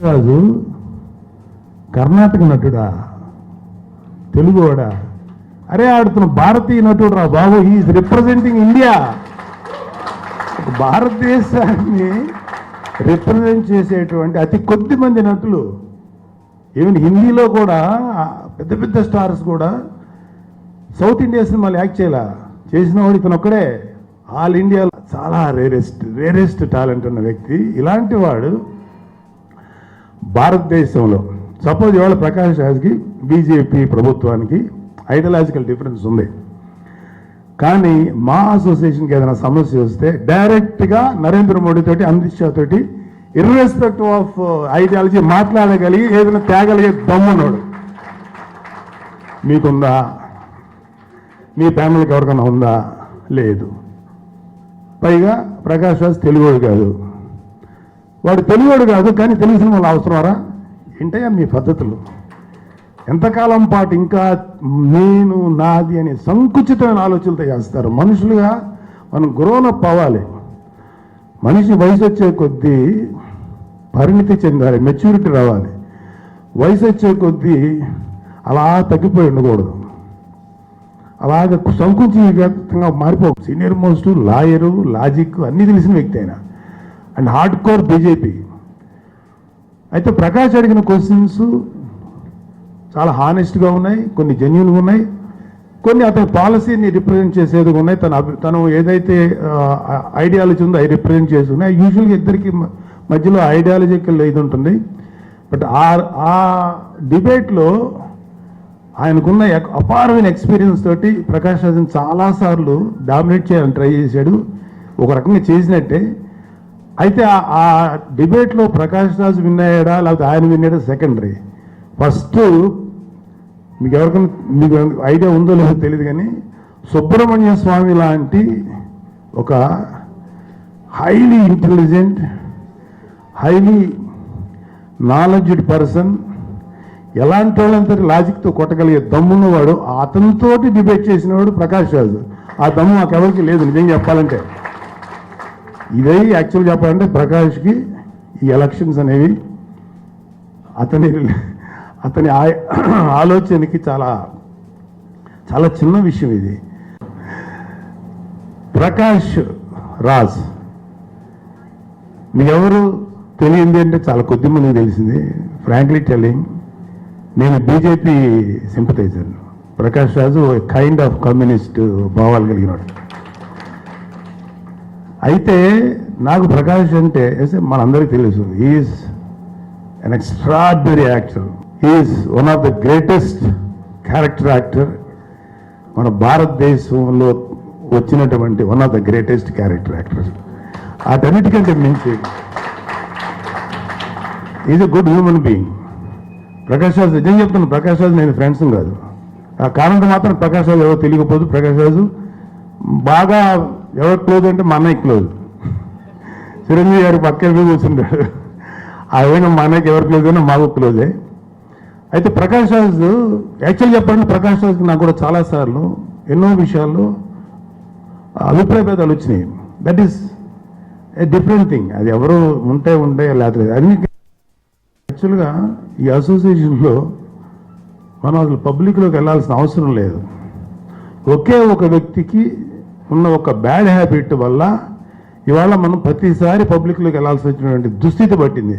రాజు కర్ణాటక నటుడా, తెలుగువాడా? అరే ఆడుతున్న భారతీయ నటుడు రా బాబు. Is representing India. భారతదేశాన్ని రిప్రజెంట్ చేసేటువంటి అతి కొద్ది మంది నటులు. ఈవెన్ హిందీలో కూడా పెద్ద పెద్ద స్టార్స్ కూడా సౌత్ ఇండియా సినిమాలు యాక్ట్ చేసిన వాడు ఇతను ఒక్కడే. ఆల్ ఇండియా చాలా రేరెస్ట్ టాలెంట్ ఉన్న వ్యక్తి. ఇలాంటి వాడు భారతదేశంలో సపోజ్ ఇవాళ ప్రకాష్ రాజ్కి బీజేపీ ప్రభుత్వానికి ఐడియాలజికల్ డిఫరెన్స్ ఉంది, కానీ మా అసోసియేషన్కి ఏదైనా సమస్య వస్తే డైరెక్ట్గా నరేంద్ర మోడీ తోటి, అమిత్ షా తోటి ఇర్రెస్పెక్టివ్ ఆఫ్ ఐడియాలజీ మాట్లాడగలిగి ఏదైనా తేగలిగే దమ్మున్నాడు. మీకుందా? మీ ఫ్యామిలీకి ఎవరికైనా ఉందా? లేదు. పైగా ప్రకాష్ రాజ్ తెలుగువాడు కాదు. వాడు తెలుగువాడు కాదు, కానీ తెలుగు సినిమాలు అవసరమారా? ఏంటయ్యా మీ పద్ధతులు? ఎంతకాలం పాటు ఇంకా నేను నాది అనే సంకుచితమైన ఆలోచనలతో చేస్తారు. మనుషులుగా మనం గ్రోనప్ అవ్వాలి. మనిషి వయసు వచ్చే కొద్దీ పరిణితి చెందాలి, మెచ్యూరిటీ రావాలి. వయసు వచ్చే కొద్దీ అలా తగ్గిపోయి ఉండకూడదు. అలాగే సంకుచితంగా మారిపోవు. సీనియర్ మోస్ట్ లాయరు, లాజిక్ అన్నీ తెలిసిన వ్యక్తి అయినా, అండ్ హార్డ్ కోర్ బీజేపీ. అయితే ప్రకాష్ అడిగిన క్వశ్చన్స్ చాలా హానెస్ట్గా ఉన్నాయి, కొన్ని జెన్యున్గా ఉన్నాయి, కొన్ని అతని పాలసీని రిప్రజెంట్ చేసేది ఉన్నాయి. తను ఏదైతే ఐడియాలజీ ఉందో అవి రిప్రజెంట్ చేసి ఉన్నాయి. యూజువల్గా ఇద్దరికి మధ్యలో ఐడియాలజికల్ ఇది ఉంటుంది. బట్ ఆ డిబేట్లో ఆయనకున్న అపారమైన ఎక్స్పీరియన్స్ తోటి ప్రకాష్ రాజ్ని చాలాసార్లు డామినేట్ చేయాలని ట్రై చేశాడు, ఒక రకంగా చేసినట్టే. అయితే ఆ డిబేట్లో ప్రకాష్ రాజ్ విన్ అయ్యాడా లేకపోతే ఆయన విన్ అయ్యాడా సెకండరీ. ఫస్ట్ మీకు ఎవరికైనా మీకు ఐడియా ఉందో లేదో తెలియదు, కానీ సుబ్రహ్మణ్య స్వామి లాంటి ఒక highly intelligent, highly knowledged person, ఎలాంటి వాళ్ళంతా లాజిక్తో కొట్టగలిగే దమ్మున్నవాడు, అతనితోటి డిబేట్ చేసినవాడు ప్రకాష్ రాజ్. ఆ దమ్ము మాకెవరికి లేదు నిజంగా చెప్పాలంటే. ఇదే యాక్చువల్ చెప్పాలంటే ప్రకాష్కి ఈ ఎలక్షన్స్ అనేవి అతని ఆలోచనకి చాలా చాలా చిన్న విషయం ఇది. ప్రకాష్ రాజ్ మీకెవరు తెలియంది అంటే చాలా కొద్ది మందికి తెలిసింది. ఫ్రాంక్లీ టెల్లింగ్, నేను BJP sympathiser. Prakash Raju kind of communist భావాలు కలిగినాడు. అయితే నాకు ప్రకాష్ అంటే మనందరికీ తెలుసు, is an extraordinary actor. Is one of the greatest character actor. మన భారతదేశంలో వచ్చినటువంటి one of the greatest character actor. అటన్నిటికంటే మించి is a good human being. Prakash Raj నిజం చెప్తాను, ప్రకాష్ రాజ్ నేను ఫ్రెండ్స్ కాదు. ఆ కారణంతో మాత్రం ప్రకాష్ రాజ్ ఎవరో తెలియకపోదు. ప్రకాష్ రాజు బాగా ఎవరు క్లోజ్ అంటే మా అన్నయ్య క్లోజ్. చిరంజీవి గారు పక్కన కూర్చుంటాడు. ఆయన మా అన్నయ్యకి ఎవరు క్లోజ్ అయినా మాకు క్లోజే. అయితే ప్రకాష్ రాజ్ యాక్చువల్ చెప్పండి, ప్రకాష్ రాజ్కి నాకు కూడా చాలాసార్లు ఎన్నో విషయాల్లో అభిప్రాయ భేదాలు వచ్చినాయి. That is a different thing. అది ఎవరు ఉంటే లేకపోతే అన్ని. యాక్చువల్గా ఈ అసోసియేషన్లో మనం అసలు పబ్లిక్లోకి వెళ్ళాల్సిన అవసరం లేదు. ఒకే ఒక వ్యక్తికి ఉన్న ఒక బ్యాడ్ హ్యాబిట్ వల్ల ఇవాళ మనం ప్రతిసారి పబ్లిక్లోకి వెళ్ళాల్సి వచ్చినటువంటి దుస్థితి పట్టింది.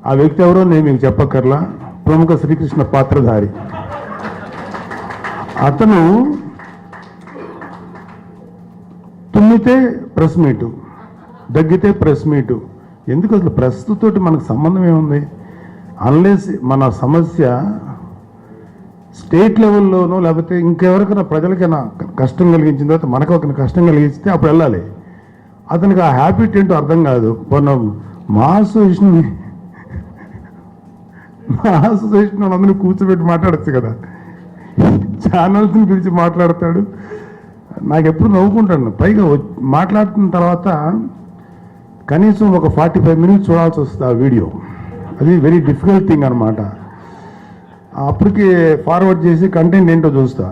ఆ వ్యక్తి ఎవరో నేను మీకు చెప్పక్కర్లా, ప్రముఖ శ్రీకృష్ణ పాత్రధారి. అతను తుమ్మితే ప్రెస్ మీటు, దగ్గితే ప్రెస్ మీటు. ఎందుకు అసలు ప్రస్తుతోటి మనకు సంబంధం ఏముంది? అన్లెస్ మన సమస్య స్టేట్ లెవెల్లోనో లేకపోతే ఇంకెవరికైనా ప్రజలకైనా కష్టం కలిగించిన తర్వాత మనకు ఒక కష్టం కలిగిస్తే అప్పుడు వెళ్ళాలి. అతనికి ఆ హ్యాబిట్ ఏంటో అర్థం కాదు. మా అసోసియేషన్ అందరినీ కూర్చోబెట్టి మాట్లాడచ్చు కదా, ఛానల్స్ని పిలిచి మాట్లాడతాడు. నాకు ఎప్పుడు నవ్వుకుంటాను. పైగా మాట్లాడుతున్న తర్వాత కనీసం ఒక 45 minutes చూడాల్సి వస్తుంది ఆ వీడియో. అది వెరీ డిఫికల్ట్ థింగ్ అనమాట. అప్పటికి ఫార్వర్డ్ చేసి కంటెంట్ ఏంటో చూస్తా,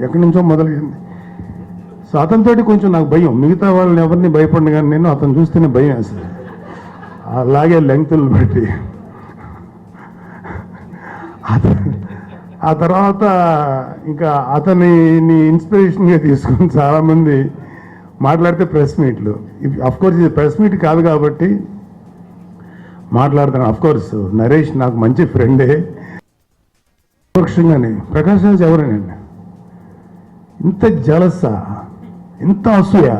ఎక్కడి నుంచో మొదలైంది. సో అతనితో కొంచెం నాకు భయం. మిగతా వాళ్ళని ఎవరిని భయపడిన కానీ నేను అతను చూస్తేనే భయం వేస్తుంది. అలాగే లెంగ్త్లు బట్టి ఆ తర్వాత ఇంకా అతన్ని ఇన్స్పిరేషన్గా తీసుకుని చాలామంది మాట్లాడితే ప్రెస్ మీట్లు. అఫ్కోర్స్ ఇది ప్రెస్ మీట్ కాదు కాబట్టి మాట్లాడుతాను. అఫ్కోర్స్ నరేష్ నాకు మంచి ఫ్రెండే. పరోక్షంగానే ప్రకాష్ రాజ్ ఎవరేనండి? ఇంత జలసా, ఇంత అసూయ.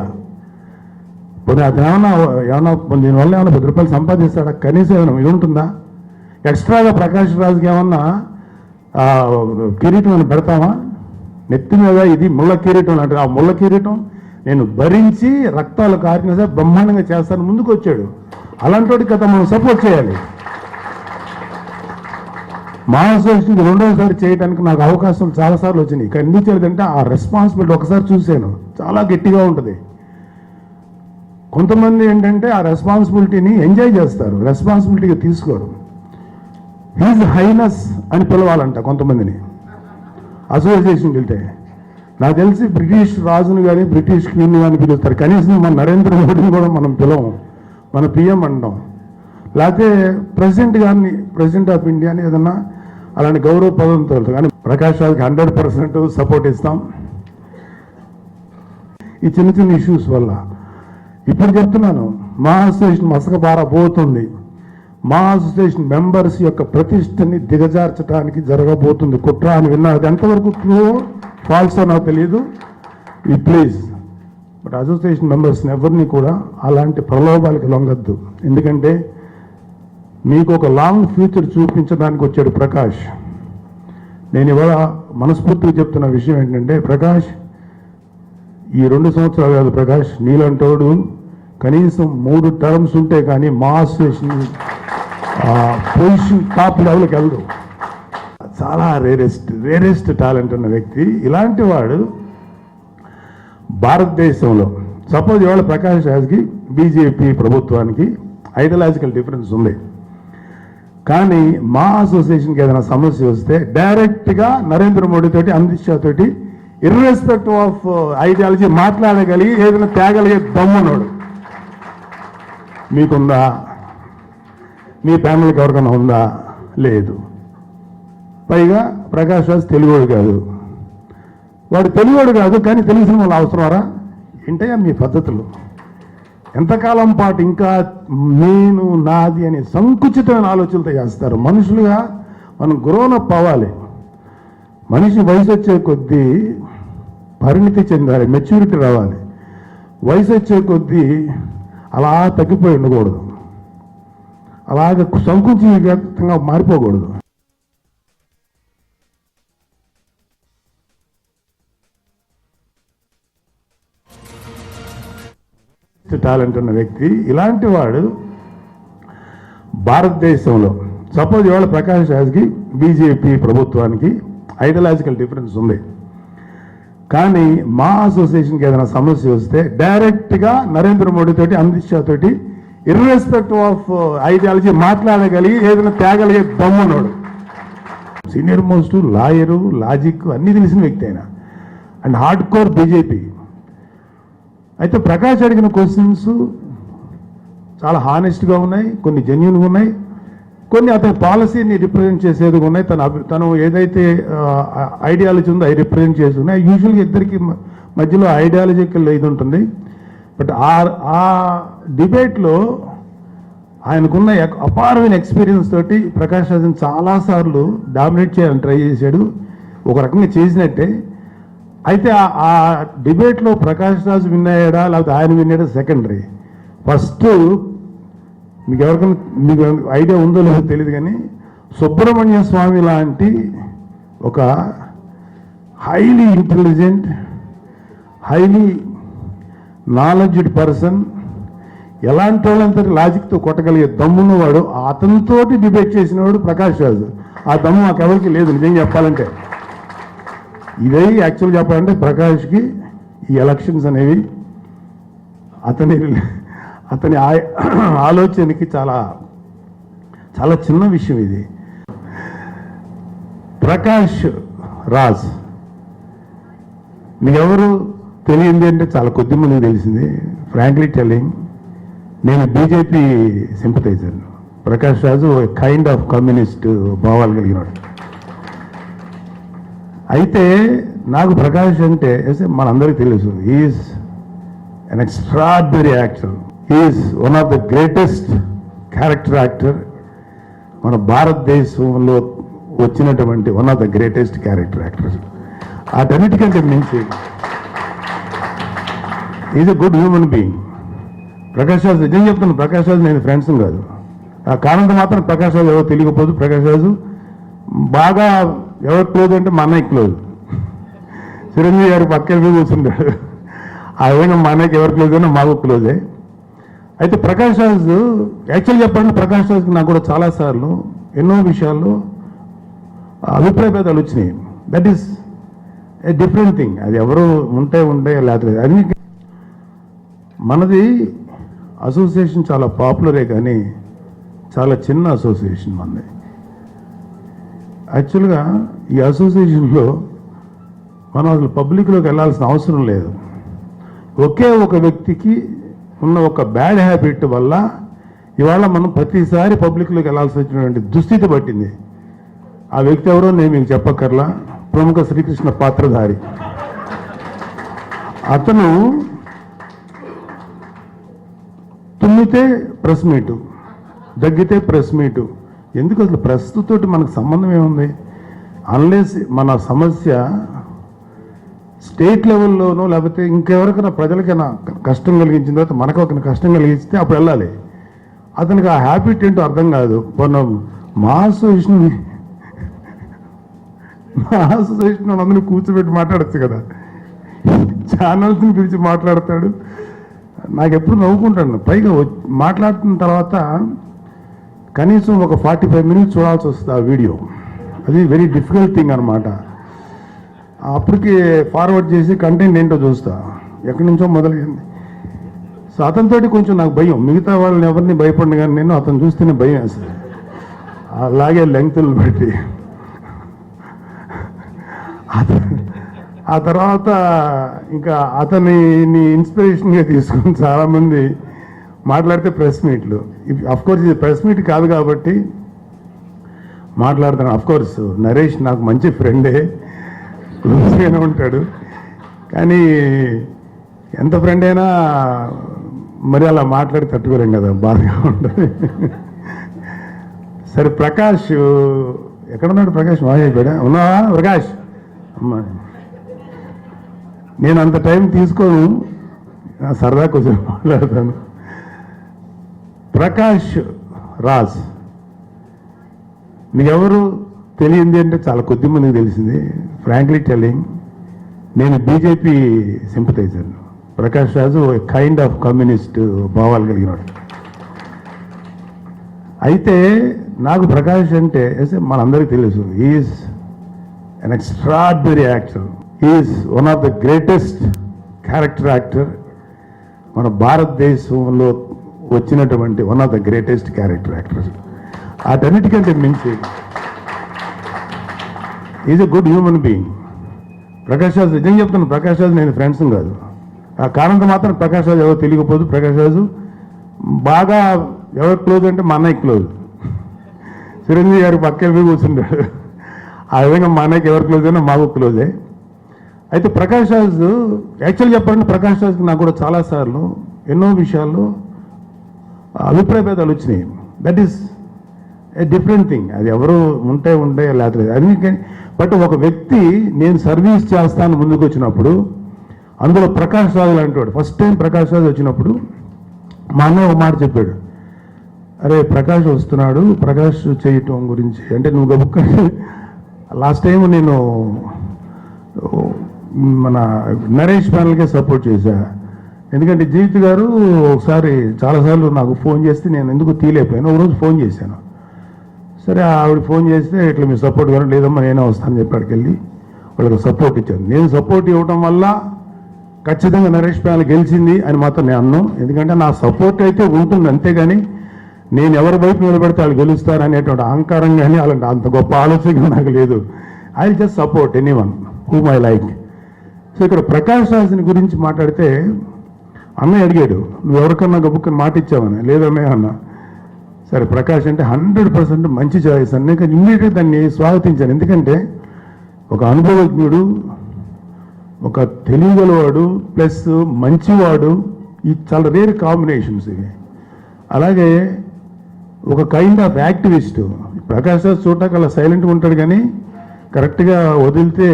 పోనీ అతను ఏమన్నా దీనివల్ల ఏమైనా 10 రూపాయలు సంపాదిస్తాడా? కనీసం ఏమైనా ఇది ఉంటుందా? ఎక్స్ట్రాగా ప్రకాష్ రాజ్కి ఏమన్నా కిరీటం అని పెడతామా? నెత్తి మీద ఇది ముళ్ళ కిరీటం అంటే ఆ ముళ్ళ కిరీటం నేను భరించి రక్తాలు కారిన సార్ బ్రహ్మాండంగా చేస్తాను ముందుకు వచ్చాడు. అలాంటి కదా మనం సపోర్ట్ చేయాలి. మా అసోసియేషన్ రెండోసారి చేయడానికి నాకు అవకాశాలు చాలాసార్లు వచ్చినాయి. కానీ ఎందుకు చేయలేదంటే ఆ రెస్పాన్సిబిలిటీ ఒకసారి చూశాను, చాలా గట్టిగా ఉంటుంది. కొంతమంది ఏంటంటే ఆ రెస్పాన్సిబిలిటీని ఎంజాయ్ చేస్తారు, రెస్పాన్సిబిలిటీగా తీసుకోరు. హీజ్ హైనస్ అని పిలవాలంట కొంతమందిని అసోసియేషన్కి వెళ్తే. నాకు తెలిసి బ్రిటిష్ రాజును కానీ బ్రిటిష్ క్వీన్ కానీ పిలుస్తారు. కనీసం మన నరేంద్ర మోడీని కూడా మనం పిలవం, మన పిఎం అంటాం. లేకపోతే ప్రెసిడెంట్ గారిని ప్రెసిడెంట్ ఆఫ్ ఇండియా అని ఏదన్నా అలాంటి గౌరవ పదంతో వెళ్తాం. కానీ ప్రకాష్ రాజ్కి 100% సపోర్ట్ ఇస్తాం. ఈ చిన్న చిన్న ఇష్యూస్ వల్ల ఇప్పుడు చెప్తున్నాను, మా అసోసియేషన్ మసకబారబోతుంది. మా అసోసియేషన్ మెంబర్స్ యొక్క ప్రతిష్టని దిగజార్చడానికి జరగబోతుంది కుట్ర అని విన్నా. అది ఎంతవరకు ట్రూ ఫాల్సో నాకు తెలియదు. ఈ ప్లీజ్ బట్ అసోసియేషన్ మెంబర్స్ని ఎవరిని కూడా అలాంటి ప్రలోభాలకి లొంగద్దు. ఎందుకంటే మీకు ఒక లాంగ్ ఫ్యూచర్ చూపించడానికి వచ్చాడు ప్రకాష్. నేను ఇవాళ మనస్ఫూర్తిగా చెప్తున్న విషయం ఏంటంటే, ప్రకాష్ ఈ 2 సంవత్సరాలు కాదు ప్రకాష్, నీలంటోడు కనీసం 3 టర్మ్స్ ఉంటే కానీ మా అసోసియేషన్ పొజిషన్ టాప్ లెవెల్కి వెళ్దు. చాలా రేరెస్ట్ టాలెంట్ ఉన్న వ్యక్తి. ఇలాంటి వాడు భారతదేశంలో సపోజ్ ఇవాళ ప్రకాష్ రాజ్కి బీజేపీ ప్రభుత్వానికి ఐడియాలజికల్ డిఫరెన్స్ ఉంది. కానీ మా అసోసియేషన్కి ఏదైనా సమస్య వస్తే డైరెక్ట్గా నరేంద్ర మోడీ తోటి, అమిత్ షా తోటి ఇర్రెస్పెక్టివ్ ఆఫ్ ఐడియాలజీ మాట్లాడగలిగి ఏదైనా తేగలిగే దమ్మున్నాడు. మీకుందా? మీ ఫ్యామిలీకి ఎవరికైనా ఉందా? లేదు. పైగా ప్రకాష్ రాజ్ తెలుగువాడు కాదు. వాడు తెలుగువాడు కాదు కానీ తెలిసిన వాళ్ళు అవసరమారా? ఏంటయ్యా మీ పద్ధతులు? ఎంతకాలం పాటు ఇంకా నేను నాది అనే సంకుచితమైన ఆలోచనలతో చేస్తారు. మనుషులుగా మనం గ్రోనప్ అవ్వాలి. మనిషి వయసు వచ్చే కొద్దీ పరిణితి చెందాలి, మెచ్యూరిటీ రావాలి. వయసు వచ్చే కొద్దీ అలా తగ్గిపోయి ఉండకూడదు, అలాగే సంకుచితంగా మారిపోకూడదు. టాలెంట్ ఉన్న వ్యక్తి. ఇలాంటి వాడు భారతదేశంలో సపోజ్ ఇవాళ ప్రకాష్ రాజ్కి బీజేపీ ప్రభుత్వానికి ఐడియాలజికల్ డిఫరెన్స్ ఉంది. కానీ మా అసోసియేషన్కి ఏదైనా సమస్య వస్తే డైరెక్ట్గా నరేంద్ర మోడీ తోటి, అమిత్ షా తోటి ఇర్రెస్పెక్టివ్ ఆఫ్ ఐడియాలజీ మాట్లాడగలిగి ఏదైనా తేగలిగే దమ్మున్నాడు. సీనియర్ మోస్ట్ లాయరు, లాజిక్ అన్నీ తెలిసిన వ్యక్తి అయినా అండ్ హార్డ్ కోర్ బీజేపీ. అయితే ప్రకాష్ అడిగిన క్వశ్చన్స్ చాలా హానెస్ట్గా ఉన్నాయి, కొన్ని జెన్యూన్గా ఉన్నాయి, కొన్ని అతని పాలసీని రిప్రజెంట్ చేసేది ఉన్నాయి. తను ఏదైతే ఐడియాలజీ ఉందో అవి రిప్రజెంట్ చేసి ఉన్నాయి. యూజువల్గా ఇద్దరికి మధ్యలో ఐడియాలజికల్ ఇది ఉంటుంది. బట్ ఆ డిబేట్లో ఆయనకున్న అపారమైన ఎక్స్పీరియన్స్ తోటి ప్రకాష్ రాజ్ని చాలాసార్లు డామినేట్ చేయాలని ట్రై చేశాడు, ఒక రకంగా చేసినట్టే. అయితే ఆ డిబేట్లో ప్రకాష్ రాజ్ విన్ అయ్యాడా లేకపోతే ఆయన విన్ అయ్యాడా సెకండరీ. ఫస్ట్ మీకు ఎవరికైనా మీకు ఐడియా ఉందో లేదో తెలియదు కానీ సుబ్రహ్మణ్య స్వామి లాంటి ఒక highly intelligent, highly knowledged person, ఎలాంటి వాళ్ళంతా లాజిక్తో కొట్టగలిగే దమ్మున్నవాడు, అతనితోటి డిబేట్ చేసినవాడు ప్రకాష్ రాజ్. ఆ దమ్ము మాకెవరికి లేదు నిజంగా చెప్పాలంటే. ఇదే యాక్చువల్ చెప్పాలంటే ప్రకాష్కి ఈ ఎలక్షన్స్ అనేవి అతని ఆలోచనకి చాలా చాలా చిన్న విషయం ఇది. ప్రకాష్ రాజ్ మీకెవరు తెలియంది అంటే చాలా కొద్ది మందికి తెలిసింది. ఫ్రాంక్లీ టెల్లింగ్, నేను BJP sympathiser. Prakash Raju kind of communist భావాలు కలిగినాడు. అయితే నాకు ప్రకాష్ అంటే మనందరికీ తెలుసు is an extraordinary actor, is one of the greatest character actor. మన భారతదేశంలో వచ్చినటువంటి one of the greatest character actors. అటన్నిటికంటే మించి is a good human being. Prakash Raju నిజం చెప్తాను, ప్రకాష్ రాజు నేను ఫ్రెండ్స్ కాదు. ఆ కారణంతో మాత్రం ప్రకాష్ రాజు ఎవరు తెలియకపోదు. ప్రకాష్ రాజు బాగా ఎవరు క్లోజ్ అంటే మా అన్నయ్య క్లోజ్. చిరంజీవి గారు పక్కన మీద కూర్చుంటాడు. ఆ విధంగా మా అన్నయ్యకి ఎవరు క్లోజ్ అయినా మాకు క్లోజే. అయితే ప్రకాష్ రాజు యాక్చువల్ చెప్పండి, ప్రకాష్ రాజుకి నాకు కూడా చాలాసార్లు ఎన్నో విషయాల్లో అభిప్రాయ భేదాలు వచ్చినాయి. That is a different thing. అది ఎవరు ఉంటే లేకపోతే అన్ని. మనది అసోసియేషన్ చాలా పాపులరే కానీ చాలా చిన్న అసోసియేషన్ మనది. యాక్చువల్గా ఈ అసోసియేషన్లో మనం అసలు పబ్లిక్లోకి వెళ్ళాల్సిన అవసరం లేదు. ఒకే ఒక వ్యక్తికి ఉన్న ఒక బ్యాడ్ హ్యాబిట్ వల్ల ఇవాళ మనం ప్రతిసారి పబ్లిక్లోకి వెళ్ళాల్సి వచ్చినటువంటి దుస్థితి పట్టింది. ఆ వ్యక్తి ఎవరో నేను మీకు చెప్పక్కర్లా, ప్రముఖ శ్రీకృష్ణ పాత్రధారి. అతను తుమ్మితే ప్రెస్ మీటు, దగ్గితే ప్రెస్ మీటు. ఎందుకు అసలు ప్రెస్తోటి మనకు సంబంధం ఏముంది? అన్లెస్ మన సమస్య స్టేట్ లెవెల్లోనో లేకపోతే ఇంకెవరికైనా ప్రజలకైనా కష్టం కలిగించిన తర్వాత మనకు ఒక కష్టం కలిగిస్తే అప్పుడు వెళ్ళాలి. అతనికి ఆ హ్యాబిట్ ఏంటో అర్థం కాదు. మనం మా అసోసియేషన్ అందరినీ కూర్చోబెట్టి మాట్లాడచ్చు కదా, ఛానల్స్ని పిలిచి మాట్లాడతాడు. నాకు ఎప్పుడు నవ్వుకుంటాను. పైగా మాట్లాడుతున్న తర్వాత కనీసం ఒక 45 minutes చూడాల్సి వస్తుంది ఆ వీడియో. అది వెరీ డిఫికల్ట్ థింగ్ అనమాట. అప్పటికి ఫార్వర్డ్ చేసి కంటెంట్ ఏంటో చూస్తా, ఎక్కడి నుంచో మొదలైంది. సో అతనితో కొంచెం నాకు భయం. మిగతా వాళ్ళని ఎవరిని భయపడిన కానీ నేను అతను చూస్తేనే భయం వేస్తుంది. అలాగే లెంగ్త్లు పెట్టి ఆ తర్వాత ఇంకా అతన్ని ఇన్స్పిరేషన్గా తీసుకుని చాలామంది మాట్లాడితే ప్రెస్ మీట్లు. అఫ్కోర్స్ ఇది ప్రెస్ మీట్ కాదు కాబట్టి మాట్లాడుతాను. అఫ్కోర్స్ నరేష్ నాకు మంచి ఫ్రెండే, క్లోజ్గానే ఉంటాడు. కానీ ఎంత ఫ్రెండ్ అయినా మరి అలా మాట్లాడి తట్టుకోలేం కదా, బాధగా ఉంటుంది. సరే ప్రకాష్ ఎక్కడున్నాడు? ప్రకాష్ మాయ అయిపోయా. ఉన్నావా ప్రకాష్? అమ్మా నేను అంత టైం తీసుకోను, సరదా కొంచెం మాట్లాడతాను. ప్రకాష్ రాజ్ మీకెవరు తెలియంది అంటే చాలా కొద్ది మందికి తెలిసింది. ఫ్రాంక్లీ టెల్లింగ్, నేను BJP sympathiser. Prakash Raju kind of communist భావాలు కలిగినాడు. అయితే నాకు ప్రకాష్ అంటే మనందరికీ తెలుసు is an extraordinary actor, is one of the greatest character actor. మన భారతదేశంలో వచ్చినటువంటి one of the greatest character actors. అటన్నిటికంటే మించి is a good human being. Prakash Raju నిజం చెప్తాను, ప్రకాష్ రాజు నేను ఫ్రెండ్స్ కాదు. ఆ కారణంతో మాత్రం ప్రకాష్ రాజు ఎవరు తెలియకపోదు. ప్రకాష్ రాజు బాగా ఎవరు క్లోజ్ అంటే మా అన్నయ్య క్లోజ్. చిరంజీవి గారు పక్కన మీద కూర్చుంటాడు. ఆ విధంగా మా అన్నయ్యకి ఎవరు క్లోజ్ అయినా మాకు క్లోజే. అయితే ప్రకాష్ రాజు యాక్చువల్ చెప్పండి, ప్రకాష్ రాజుకి నాకు కూడా చాలాసార్లు ఎన్నో విషయాల్లో అభిప్రాయ భేదాలు వచ్చినాయి. That is a different thing. అది ఎవరు ఉంటే లేకపోతే అన్ని. బట్ ఒక వ్యక్తి నేను సర్వీస్ చేస్తాను ముందుకు వచ్చినప్పుడు అందులో ప్రకాష్ రాజు లాంటివాడు. ఫస్ట్ టైం ప్రకాష్ రాజు వచ్చినప్పుడు మా అన్నయ్య ఒక మాట చెప్పాడు, అరే ప్రకాష్ వస్తున్నాడు, ప్రకాష్ చేయటం గురించి అంటే నువ్వు గబుక్క. లాస్ట్ టైం నేను మన నరేష్ ప్యానల్కే సపోర్ట్ చేశా. ఎందుకంటే జీవిత్ గారు ఒకసారి చాలాసార్లు నాకు ఫోన్ చేస్తే నేను ఎందుకు తీయలేకపోయాను. ఒకరోజు ఫోన్ చేశాను. సరే ఆవిడ ఫోన్ చేస్తే ఇట్లా మీరు సపోర్ట్ కానీ లేదమ్మా నేనే వస్తానని చెప్పి అక్కడికి వెళ్ళి వాళ్ళకి సపోర్ట్ ఇచ్చాను. నేను సపోర్ట్ ఇవ్వటం వల్ల ఖచ్చితంగా నరేష్ ప్యానల్ గెలిచింది అని మాత్రం నేను అన్నాను. ఎందుకంటే నా సపోర్ట్ అయితే ఉంటుంది, అంతేగాని నేను ఎవరి వైపు నిలబెడితే వాళ్ళు గెలుస్తారు అనేటువంటి అహంకారం కానీ అలాంటి అంత గొప్ప ఆలోచన నాకు లేదు. I just support anyone whom I like. So ఇక్కడ ప్రకాష్ రాజుని గురించి మాట్లాడితే అన్నయ్య అడిగాడు, నువ్వు ఎవరికన్నా గబుక్కని మాట ఇచ్చావని. లేదన్నయ్య అన్నా. సరే ప్రకాష్ అంటే 100% మంచి చాయిస్ అన్న. కానీ ఇమ్మీడియట్గా దాన్ని స్వాగతించాను. ఎందుకంటే ఒక అనుభవజ్ఞుడు, ఒక తెలియగలవాడు ప్లస్ మంచివాడు, ఈ చాలా రేర్ కాంబినేషన్స్ ఇవి. అలాగే ఒక kind of activist. Prakash Raj చూడటానికి అలా సైలెంట్గా ఉంటాడు, కానీ కరెక్ట్గా వదిలితే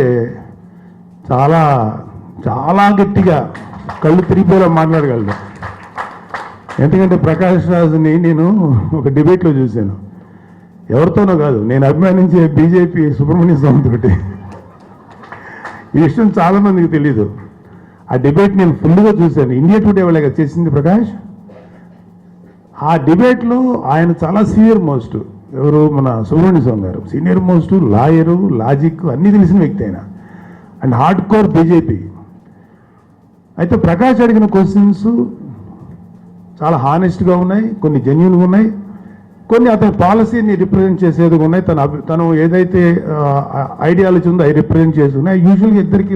చాలా చాలా గట్టిగా కళ్ళు తిరిగిపోయేలా మాట్లాడగలడు. ఎందుకంటే ప్రకాష్ రాజ్ని నేను ఒక డిబేట్లో చూశాను, ఎవరితోనో కాదు, నేను అభిమానించే బీజేపీ సుబ్రహ్మణ్య స్వామి తోటి. ఈ విషయం చాలామందికి తెలీదు. ఆ డిబేట్ నేను ఫుల్గా చూశాను. ఇండియా టుడే వాళ్ళగా చేసింది ప్రకాష్. ఆ డిబేట్లో ఆయన చాలా సీనియర్ మోస్ట్, ఎవరు మన సుబ్రహ్మణ్య స్వామి గారు, సీనియర్ మోస్ట్ లాయరు, లాజిక్ అన్నీ తెలిసిన వ్యక్తి ఆయన, అండ్ హార్డ్ కోర్ బీజేపీ. అయితే ప్రకాష్ అడిగిన క్వశ్చన్స్ చాలా హానెస్ట్గా ఉన్నాయి, కొన్ని జెన్యున్గా ఉన్నాయి, కొన్ని అతని పాలసీని రిప్రజెంట్ చేసేది ఉన్నాయి. తను ఏదైతే ఐడియాలజీ ఉందో అవి రిప్రజెంట్ చేసి ఉన్నాయి. యూజువల్గా ఇద్దరికి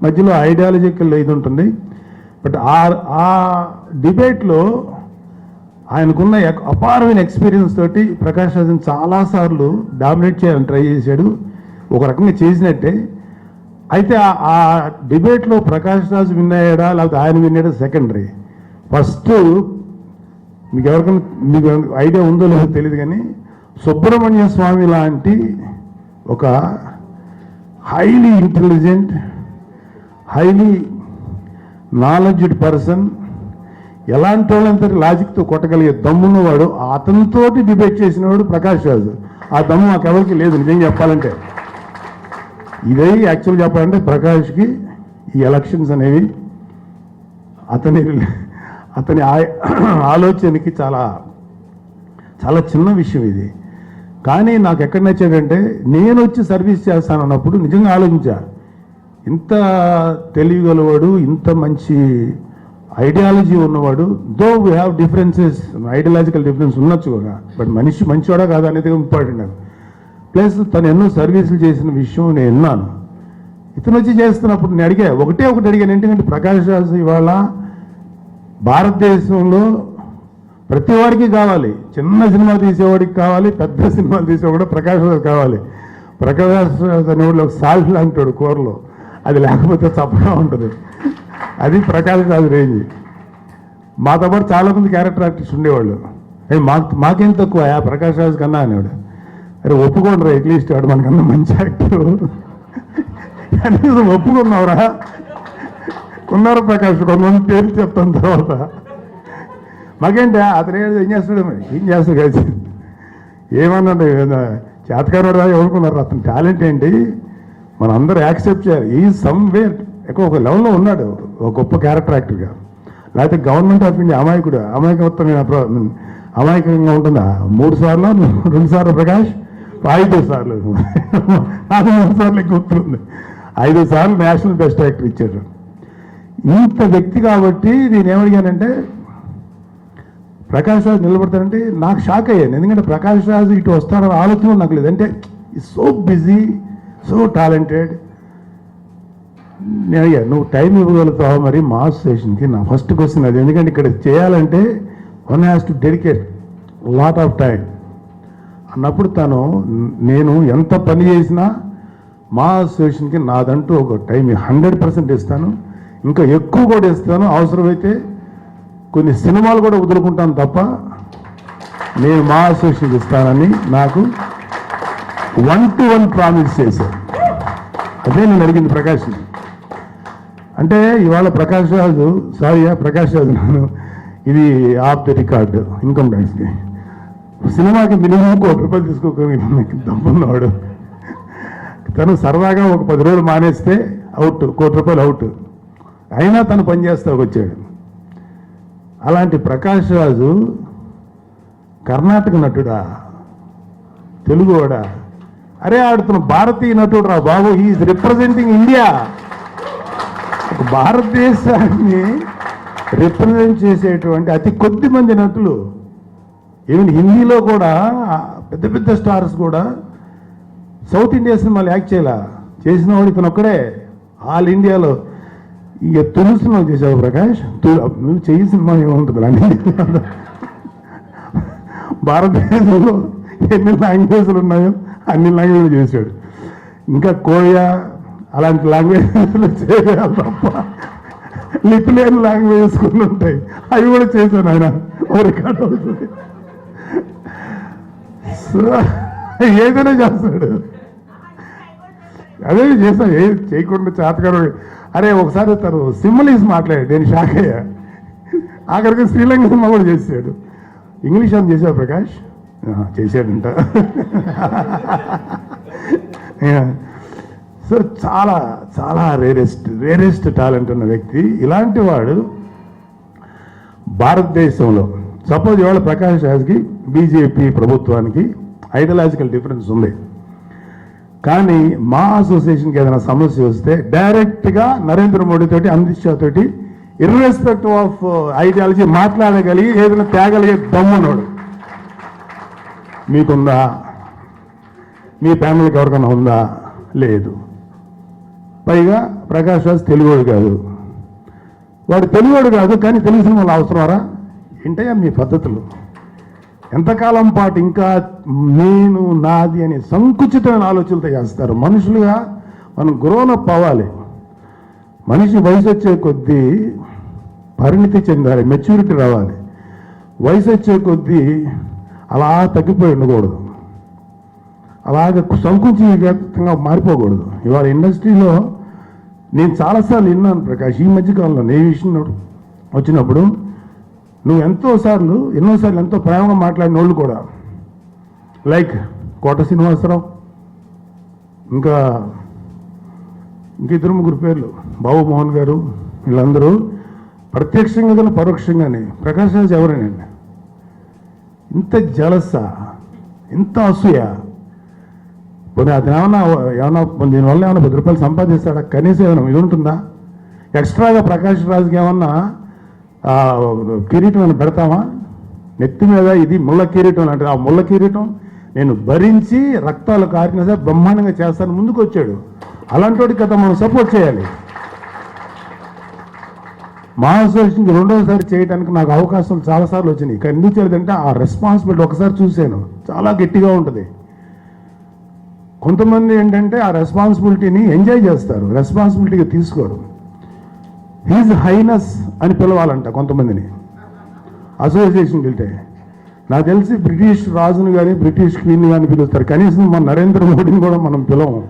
మధ్యలో ఐడియాలజికల్ ఇది ఉంటుంది. బట్ ఆ డిబేట్లో ఆయనకున్న అపారమైన ఎక్స్పీరియన్స్ తోటి ప్రకాష్ రాజ్ని చాలాసార్లు డామినేట్ చేయాలని ట్రై చేశాడు, ఒక రకంగా చేసినట్టే. అయితే ఆ డిబేట్లో ప్రకాష్ రాజ్ విన్ అయ్యాడా లేకపోతే ఆయన విన్ అయ్యాడా సెకండరీ. ఫస్ట్ మీకు ఎవరికైనా మీకు ఐడియా ఉందో లేదో తెలియదు, కానీ సుబ్రహ్మణ్య స్వామి లాంటి ఒక highly intelligent, highly knowledged person, ఎలాంటి వాళ్ళంతా లాజిక్తో కొట్టగలిగే దమ్మున్నవాడు, అతనితోటి డిబేట్ చేసినవాడు ప్రకాష్ రాజ్. ఆ దమ్ము మాకు ఎవరికి లేదు నిజం చెప్పాలంటే. ఇదే యాక్చువల్ చెప్పాలంటే ప్రకాష్కి ఈ ఎలక్షన్స్ అనేవి అతని ఆలోచనకి చాలా చాలా చిన్న విషయం ఇది. కానీ నాకు ఎక్కడ నచ్చాడంటే, నేను వచ్చి సర్వీస్ చేస్తానన్నప్పుడు నిజంగా ఆలోచించా, ఇంత తెలియగలవాడు, ఇంత మంచి ఐడియాలజీ ఉన్నవాడు, though we have differences, ideological difference ఉండొచ్చు కదా, బట్ మనిషి మంచివాడా కాదా అనేది ఇంపార్టెంట్ నాకు. ప్లస్ తను ఎన్నో సర్వీసులు చేసిన విషయం నేను విన్నాను. ఇతను వచ్చి చేస్తున్నప్పుడు నేను ఒకటి అడిగాను, ఏంటంటే ప్రకాష్ రాజ్ ఇవాళ భారతదేశంలో ప్రతి వాడికి కావాలి, చిన్న సినిమా తీసేవాడికి కావాలి, పెద్ద సినిమాలు తీసేవాడు ప్రకాష్ రాజ్ కావాలి. ప్రకాష్ రాజ్ అనేవాళ్ళు ఒక సాల్ట్ లాంటాడు కూరలో, అది లేకపోతే చప్పగా ఉంటుంది. అది ప్రకాష్ రాజ్ రేంజ్. మాతో పాటు చాలామంది క్యారెక్టర్ ఆర్టిస్ట్ ఉండేవాళ్ళు, మాకేం తక్కువ ప్రకాష్ రాజ్ కన్నా అనేవాడు. అరే ఒప్పుకోండి రా, అట్లీస్ట్ వాడు మనకన్నా మంచి యాక్టర్, కనీసం ఒప్పుకున్నావురా. ఉన్నారు ప్రకాష్, కొంతమంది పేరు చెప్తాను తర్వాత. మాకేంటి అతను ఏం చేస్తాడు, మరి ఏం చేస్తాడు కలిసి ఏమన్నాడు, చేతకారుడు రా ఎవరుకున్నారు. అతని టాలెంట్ ఏంటి మనం అందరూ యాక్సెప్ట్ చేయాలి. ఈ సమ్వేర్ ఒక లెవెల్లో ఉన్నాడు, ఒక గొప్ప క్యారెక్టర్ యాక్టర్గా. లేకపోతే గవర్నమెంట్ ఆఫ్ ఇండియా అమాయకంగా ఉంటుందా? 3 సార్లు 2 సార్లు ప్రకాష్, 5 సార్లు నాకు 3 సార్లు గుర్తుంది, 5 సార్లు నేషనల్ బెస్ట్ యాక్టర్ ఇచ్చారు. ఇంత వ్యక్తి కాబట్టి నేను ఏమడిగానంటే, ప్రకాష్ రాజ్ నిలబడతానంటే నాకు షాక్ అయ్యాను. ఎందుకంటే ప్రకాష్ రాజ్ ఇటు వస్తాడని ఆలోచన నాకు లేదు. అంటే సో బిజీ, సో టాలెంటెడ్. నేను అడిగా, నువ్వు టైం ఇవ్వగలుగుతావా మరి మా అసోసియేషన్కి? నా ఫస్ట్ క్వశ్చన్ అది. ఎందుకంటే ఇక్కడ చేయాలంటే one has to dedicate lot of time అన్నప్పుడు తను, నేను ఎంత పని చేసినా మా అసోసియేషన్కి నాదంటూ ఒక టైం 100% ఇస్తాను, ఇంకా ఎక్కువ కూడా ఇస్తాను, అవసరమైతే కొన్ని సినిమాలు కూడా వదులుకుంటాను తప్ప నేను మా అసోసియేషన్కి ఇస్తానని నాకు 1-to-1 ప్రామిస్ చేశాను. అదే నేను అడిగింది ప్రకాష్ని. అంటే ఇవాళ ప్రకాష్ రాజు, ప్రకాష్ రాజు నేను ఇది ఆఫ్ ది రికార్డు ఇన్కమ్ ట్యాక్స్కి, సినిమాకి మినిమం ₹1 తీసుకోక దమ్మున్నాడు. తను సరదాగా ఒక 10 రోజులు మానేస్తే అవుట్, ₹1 అవుట్. అయినా తను పనిచేస్తా వచ్చాడు. అలాంటి ప్రకాష్ రాజు కర్ణాటక నటుడా, తెలుగువాడా? అరే ఆడుతున్న భారతీయ నటుడు రా బాబు. Is representing India. భారతదేశాన్ని రిప్రజెంట్ చేసేటువంటి అతి కొద్ది మంది నటులు, ఈవెన్ హిందీలో కూడా పెద్ద పెద్ద స్టార్స్ కూడా సౌత్ ఇండియా సినిమాలు యాక్ట్ చేసిన వాడు ఇతను ఒక్కడే ఆల్ ఇండియాలో. ఇక తెలుగు సినిమా చేసావు ప్రకాష్, నువ్వు చెయ్యి సినిమా ఏముంటుంది అని. భారతదేశంలో ఎన్ని లాంగ్వేజ్లు ఉన్నాయో అన్ని లాంగ్వేజ్లు చేశాడు. ఇంకా కోయ అలాంటి లాంగ్వేజ్ చేయాలి తప్ప లిపి లేని లాంగ్వేజెస్ కొన్ని ఉంటాయి, అవి కూడా చేశాను ఆయన రికార్డ్ అవుతుంది. సో ఏదైనా చేస్తాడు, అదే చేస్తా, ఏ చేయకుండా చేతగారు. అరే ఒకసారి తను సింహలీస్ మాట్లాడాడు, నేను షాక్ అయ్యా. ఆఖరికి శ్రీలంక సినిమా కూడా చేశాడు. ఇంగ్లీష్ అని చేశావు ప్రకాష్? చేశాడంట. సో చాలా చాలా రేరెస్ట్ టాలెంట్ ఉన్న వ్యక్తి. ఇలాంటి వాడు భారతదేశంలో సపోజ్ ఇవాళ ప్రకాష్ రాజ్కి బీజేపీ ప్రభుత్వానికి ఐడియాలజికల్ డిఫరెన్స్ ఉంది, కానీ మా అసోసియేషన్కి ఏదైనా సమస్య వస్తే డైరెక్ట్గా నరేంద్ర మోడీ తోటి, అమిత్ షా తోటి ఇర్రెస్పెక్టివ్ ఆఫ్ ఐడియాలజీ మాట్లాడగలిగి ఏదైనా తేగలిగే దమ్మునోడు. మీకుందా? మీ ఫ్యామిలీకి ఎవరికైనా ఉందా? లేదు. పైగా ప్రకాష్ రాజ్ తెలుగువాడు కాదు, వాడు తెలుగువాడు కాదు, కానీ తెలుగు సినిమాలు అవసరమారా? ఏంటయ్యా మీ పద్ధతులు? ఎంతకాలం పాటు ఇంకా నేను నాది అనే సంకుచితమైన ఆలోచనలతో చేస్తారు. మనుషులుగా మనం గ్రోనప్ అవ్వాలి. మనిషి వయసు వచ్చే కొద్దీ పరిణితి చెందాలి, మెచ్యూరిటీ రావాలి. వయసు వచ్చే కొద్దీ అలా తగ్గిపోయి ఉండకూడదు, అలాగే సంకుచితంగా మారిపోకూడదు. ఇవాళ ఇండస్ట్రీలో నేను చాలాసార్లు విన్నాను ప్రకాష్, ఈ మధ్యకాలంలో ఏ విషయం వచ్చినప్పుడు నువ్వు ఎన్నోసార్లు ఎంతో ప్రేమగా మాట్లాడిన వాళ్ళు కూడా, లైక్ కోట శ్రీనివాసరావు, ఇంకా ఇద్దరు ముగ్గురు పేర్లు, బాబు మోహన్ గారు, వీళ్ళందరూ ప్రత్యక్షంగా కానీ పరోక్షంగానే ప్రకాష్ రాజ్ ఎవరేనండి? ఇంత జలసా, ఇంత అసూయ. పోనీ అది ఏమన్నా దీనివల్ల ఏమైనా 10 రూపాయలు సంపాదిస్తాడా? కనీసం ఏమైనా ఇది ఉంటుందా? ఎక్స్ట్రాగా ప్రకాష్ రాజ్కి ఏమన్నా కిరీటం అని పెడతామా? నెత్తి మీద ఇది ముళ్ళ కిరీటం అంటే, ఆ ముళ్ళ కిరీటం నేను భరించి రక్తాలు కారినా సరే బ్రహ్మాండంగా చేస్తాను ముందుకు వచ్చాడు. అలాంటి వాడికి కదా మనం సపోర్ట్ చేయాలి. మా అసోసియేషన్కి 2వసారి చేయడానికి నాకు అవకాశం చాలాసార్లు వచ్చినాయి, కానీ ఎందుకు చేయలేదంటే ఆ రెస్పాన్సిబిలిటీ ఒకసారి చూశాను, చాలా గట్టిగా ఉంటుంది. కొంతమంది ఏంటంటే ఆ రెస్పాన్సిబిలిటీని ఎంజాయ్ చేస్తారు, రెస్పాన్సిబిలిటీగా తీసుకోరు. హీజ్ హైనస్ అని పిలవాలంట కొంతమందిని అసోసియేషన్కి వెళ్తే. నాకు తెలిసి బ్రిటిష్ రాజును కానీ బ్రిటిష్ క్వీన్ కానీ పిలుస్తారు, కనీసం మన నరేంద్ర మోడీని కూడా మనం పిలవం,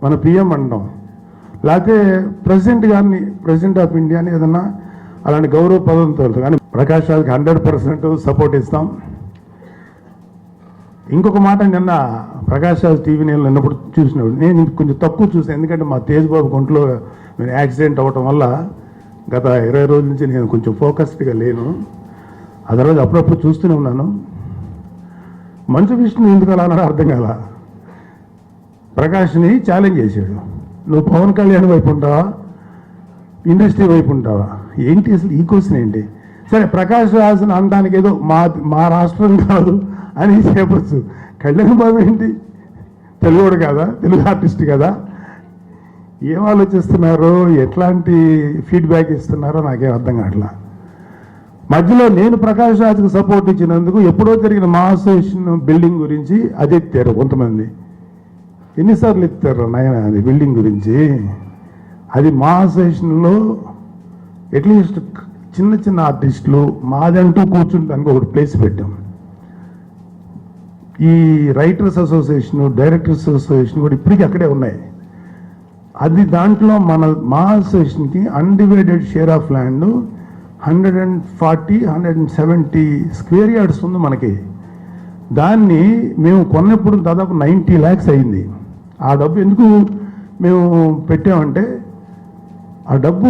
మన పిఎం అంటాం. లేకపోతే ప్రెసిడెంట్ గారిని, ప్రెసిడెంట్ ఆఫ్ ఇండియా అని ఏదన్నా అలాంటి గౌరవ పదంతో. కానీ ప్రకాష్ రాజ్కి 100% సపోర్ట్ ఇస్తాం. ఇంకొక మాట, నిన్న ప్రకాష్ రాజ్ టీవీ నేను నిన్నప్పుడు చూసినప్పుడు నేను కొంచెం తక్కువ చూసాను, ఎందుకంటే మా తేజ్ బాబు ఒంట్లో యాక్సిడెంట్ అవ్వటం వల్ల గత 20 రోజుల నుంచి నేను కొంచెం ఫోకస్డ్గా లేను. ఆ తర్వాత అప్పుడప్పుడు చూస్తూనే ఉన్నాను. మంచు విష్ణు ఎందుకు అలా అన్నాడో అర్థం కాల. ప్రకాష్ని ఛాలెంజ్ చేశాడు, నువ్వు పవన్ కళ్యాణ్ వైపు ఉంటావా, ఇండస్ట్రీ వైపు ఉంటావా? ఏంటి అసలు ఈ క్వశ్చన్ ఏంటి? సరే ప్రకాష్ రాజ్ని అనడానికి ఏదో మా రాష్ట్రం కాదు అని చెప్పచ్చు. కళ్యాణ్ బాబు ఏంటి తెలుగుడు కదా, తెలుగు ఆర్టిస్ట్ కదా? ఏం ఆలోచిస్తున్నారో, ఎట్లాంటి ఫీడ్బ్యాక్ ఇస్తున్నారో నాకేం అర్థం కావట్లా. మధ్యలో నేను ప్రకాష్ రాజ్కి సపోర్ట్ ఇచ్చినందుకు ఎప్పుడో జరిగిన మా అసోసియేషన్ బిల్డింగ్ గురించి అది ఎత్తారు కొంతమంది. ఎన్నిసార్లు ఎత్తారు నాయన అది బిల్డింగ్ గురించి? అది మా అసోసియేషన్లో అట్లీస్ట్ చిన్న చిన్న ఆర్టిస్టులు మాదంటూ కూర్చుంటానికి ఒకటి ప్లేస్ పెట్టాం. ఈ రైటర్స్ అసోసియేషన్, డైరెక్టర్స్ అసోసియేషన్ కూడా ఇప్పటికీ అక్కడే ఉన్నాయి. అది దాంట్లో మా అసోసియేషన్కి undivided share of land 140-170 square yards ఉంది మనకి. దాన్ని మేము కొన్నప్పుడు దాదాపు 90 lakhs అయింది. ఆ డబ్బు ఎందుకు మేము పెట్టామంటే, ఆ డబ్బు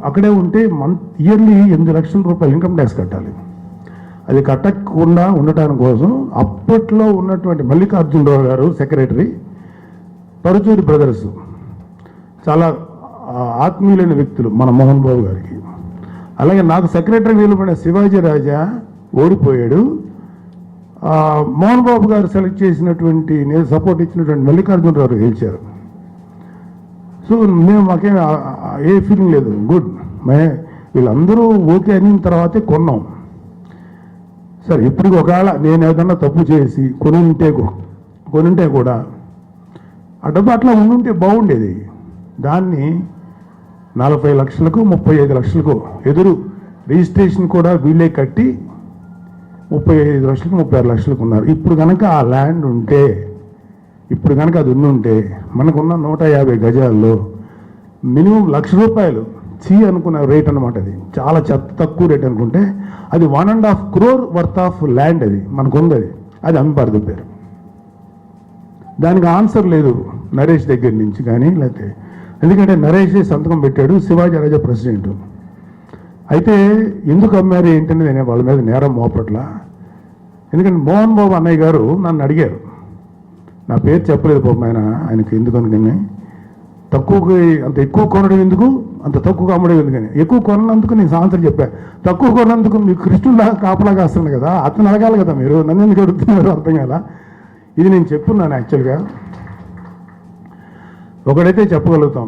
అక్కడే ఉంటే ఇయర్లీ 8 లక్షల రూపాయలు ఇన్కమ్ ట్యాక్స్ కట్టాలి. అది కట్టకుండా ఉండటానికి కోసం అప్పట్లో ఉన్నటువంటి మల్లికార్జునరావు గారు సెక్రటరీ, పరుచూరి బ్రదర్స్ చాలా ఆత్మీయులైన వ్యక్తులు మన మోహన్ బాబు గారికి. అలాగే నాకు సెక్రటరీ నిలబడిన శివాజీ రాజా ఓడిపోయాడు. మోహన్ బాబు గారు సెలెక్ట్ చేసినటువంటి, నేను సపోర్ట్ ఇచ్చినటువంటి మల్లికార్జునరావు గెలిచారు. సో మాకేం ఏ ఫీలింగ్ లేదు, గుడ్. వీళ్ళందరూ ఓకే అయిన తర్వాతే కొన్నాం. సరే ఇప్పటికి ఒకవేళ నేను ఏదన్నా తప్పు చేసి కొనుంటే కూడా ఆ డబ్బు అట్లా ఉండుంటే బాగుండేది. దాన్ని 40 లక్షలకు 35 లక్షలకు ఎదురు రిజిస్ట్రేషన్ కూడా వీళ్ళే కట్టి 35 లక్షలకు 36 లక్షలకు ఉన్నారు. ఇప్పుడు కనుక ఆ ల్యాండ్ ఉంటే, ఇప్పుడు కనుక అది ఉండుంటే మనకున్న 150 గజాల్లో మినిమం ₹1,00,000 అనుకున్న రేట్ అనమాట. అది చాలా తక్కువ రేట్ అనుకుంటే అది 1.5 crore వర్త్ ఆఫ్ ల్యాండ్ అది మనకు ఉంది. అది అమ్మబారదు పేరు. దానికి ఆన్సర్ లేదు నరేష్ దగ్గర నుంచి కానీ, లేకపోతే ఎందుకంటే నరేష్ సంతకం పెట్టాడు, శివాజీ రాజా ప్రెసిడెంట్. అయితే ఎందుకు అమ్మారు ఏంటనేది నేను వాళ్ళ మీద నేరం మోపట్లా. ఎందుకంటే మోహన్ బాబు అన్నయ్య గారు నన్ను అడిగారు, నా పేరు చెప్పలేదు పాపం ఆయనకి ఎందుకు అనుకుని, తక్కువకి అంత ఎక్కువ కొనడం ఎందుకు, అంత తక్కువగా అమ్మడం ఎందుకని. ఎక్కువ కొన్నందుకు నేను సాయంత్రం చెప్పాను, తక్కువ కొన్నందుకు మీకు కృష్ణులా కాపలా కాస్తుంది కదా, అతను అడగాలి కదా, మీరు నన్ను ఎందుకు అడుగుతున్నారు అర్థం కదా. ఇది నేను చెప్పున్నాను. యాక్చువల్గా ఒకడైతే చెప్పగలుగుతాం.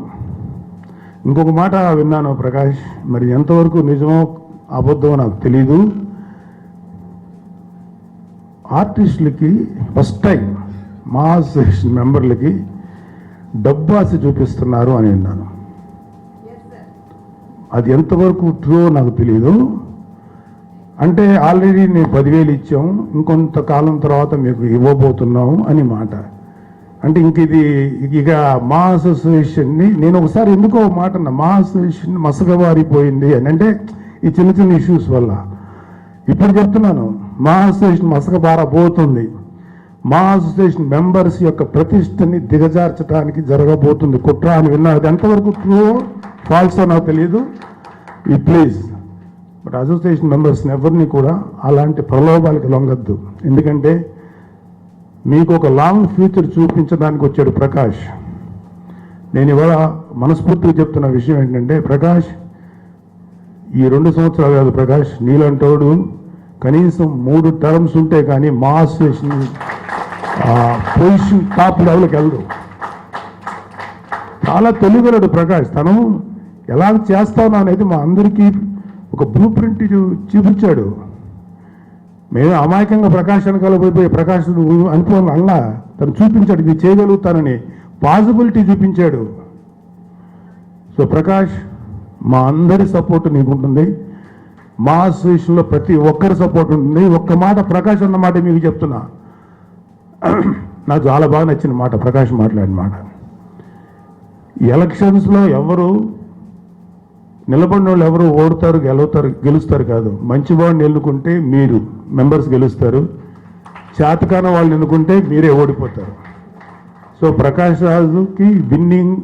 ఇంకొక మాట విన్నాను ప్రకాష్, మరి ఎంతవరకు నిజమో అబద్ధమో నాకు తెలీదు. ఆర్టిస్టులకి ఫస్ట్ టైం మా అసోసియేషన్ మెంబర్లకి డబ్బు ఆశ చూపిస్తున్నారు అని విన్నాను. అది ఎంతవరకు ట్రూ నాకు తెలీదు. అంటే ఆల్రెడీ నేను 10,000 ఇచ్చాం, ఇంకొంతకాలం తర్వాత మీకు ఇవ్వబోతున్నాము అని మాట. అంటే ఇంక ఇది ఇక మా అసోసియేషన్ని నేను ఒకసారి ఎందుకో మాట అన్నా, మా అసోసియేషన్ మసకబారిపోయింది అని. అంటే ఈ చిన్న చిన్న ఇష్యూస్ వల్ల ఇప్పుడు చెప్తున్నాను, మా అసోసియేషన్ మసకబారబోతుంది. మా అసోసియేషన్ మెంబర్స్ యొక్క ప్రతిష్టని దిగజార్చడానికి జరగబోతుంది కుట్ర అని విన్నాను. అది ఎంతవరకు ట్రూ ఫాల్సో నాకు తెలియదు. ఈ ప్లీజ్ బట్ అసోసియేషన్ మెంబర్స్ని ఎవరిని కూడా అలాంటి ప్రలోభాలకు లొంగద్దు. ఎందుకంటే మీకు ఒక లాంగ్ ఫ్యూచర్ చూపించడానికి వచ్చాడు ప్రకాష్. నేను ఇవాళ మనస్ఫూర్తిగా చెప్తున్న విషయం ఏంటంటే, ప్రకాష్ ఈ 2 సంవత్సరాలు కాదు ప్రకాష్, నీలంటోడు కనీసం 3 టర్మ్స్ ఉంటే కానీ మా అసోసియేషన్ పొజిషన్ టాప్ లెవెల్కి వెళ్దు. చాలా తెలియగలడు ప్రకాష్. తను ఎలా చేస్తాను అనేది మా అందరికీ ఒక బ్లూ ప్రింట్ చూపించాడు. మేము అమాయకంగా ప్రకాష్ వెనకాల పోయిపోయి ప్రకాష్ అనుకోని అలా తను చూపించాడు, ఇది చేయగలుగుతానని పాసిబిలిటీ చూపించాడు. సో ప్రకాష్, మా అందరి సపోర్ట్ నీకు ఉంటుంది, మా అసోసియేషన్లో ప్రతి ఒక్కరి సపోర్ట్ ఉంటుంది. ఒక్క మాట ప్రకాష్ అన్న మాట మీకు చెప్తున్నా, నాకు చాలా బాగా నచ్చిన మాట ప్రకాష్ మాట్లాడిన మాట. ఎలక్షన్స్లో ఎవరు నిలబడిన వాళ్ళు ఎవరు ఓడతారు గెలుస్తారు కాదు. మంచివాడిని ఎన్నుకుంటే మీరు మెంబర్స్ గెలుస్తారు, చేతకాన వాళ్ళని ఎన్నుకుంటే మీరే ఓడిపోతారు. సో ప్రకాష్ రాజుకి విన్నింగ్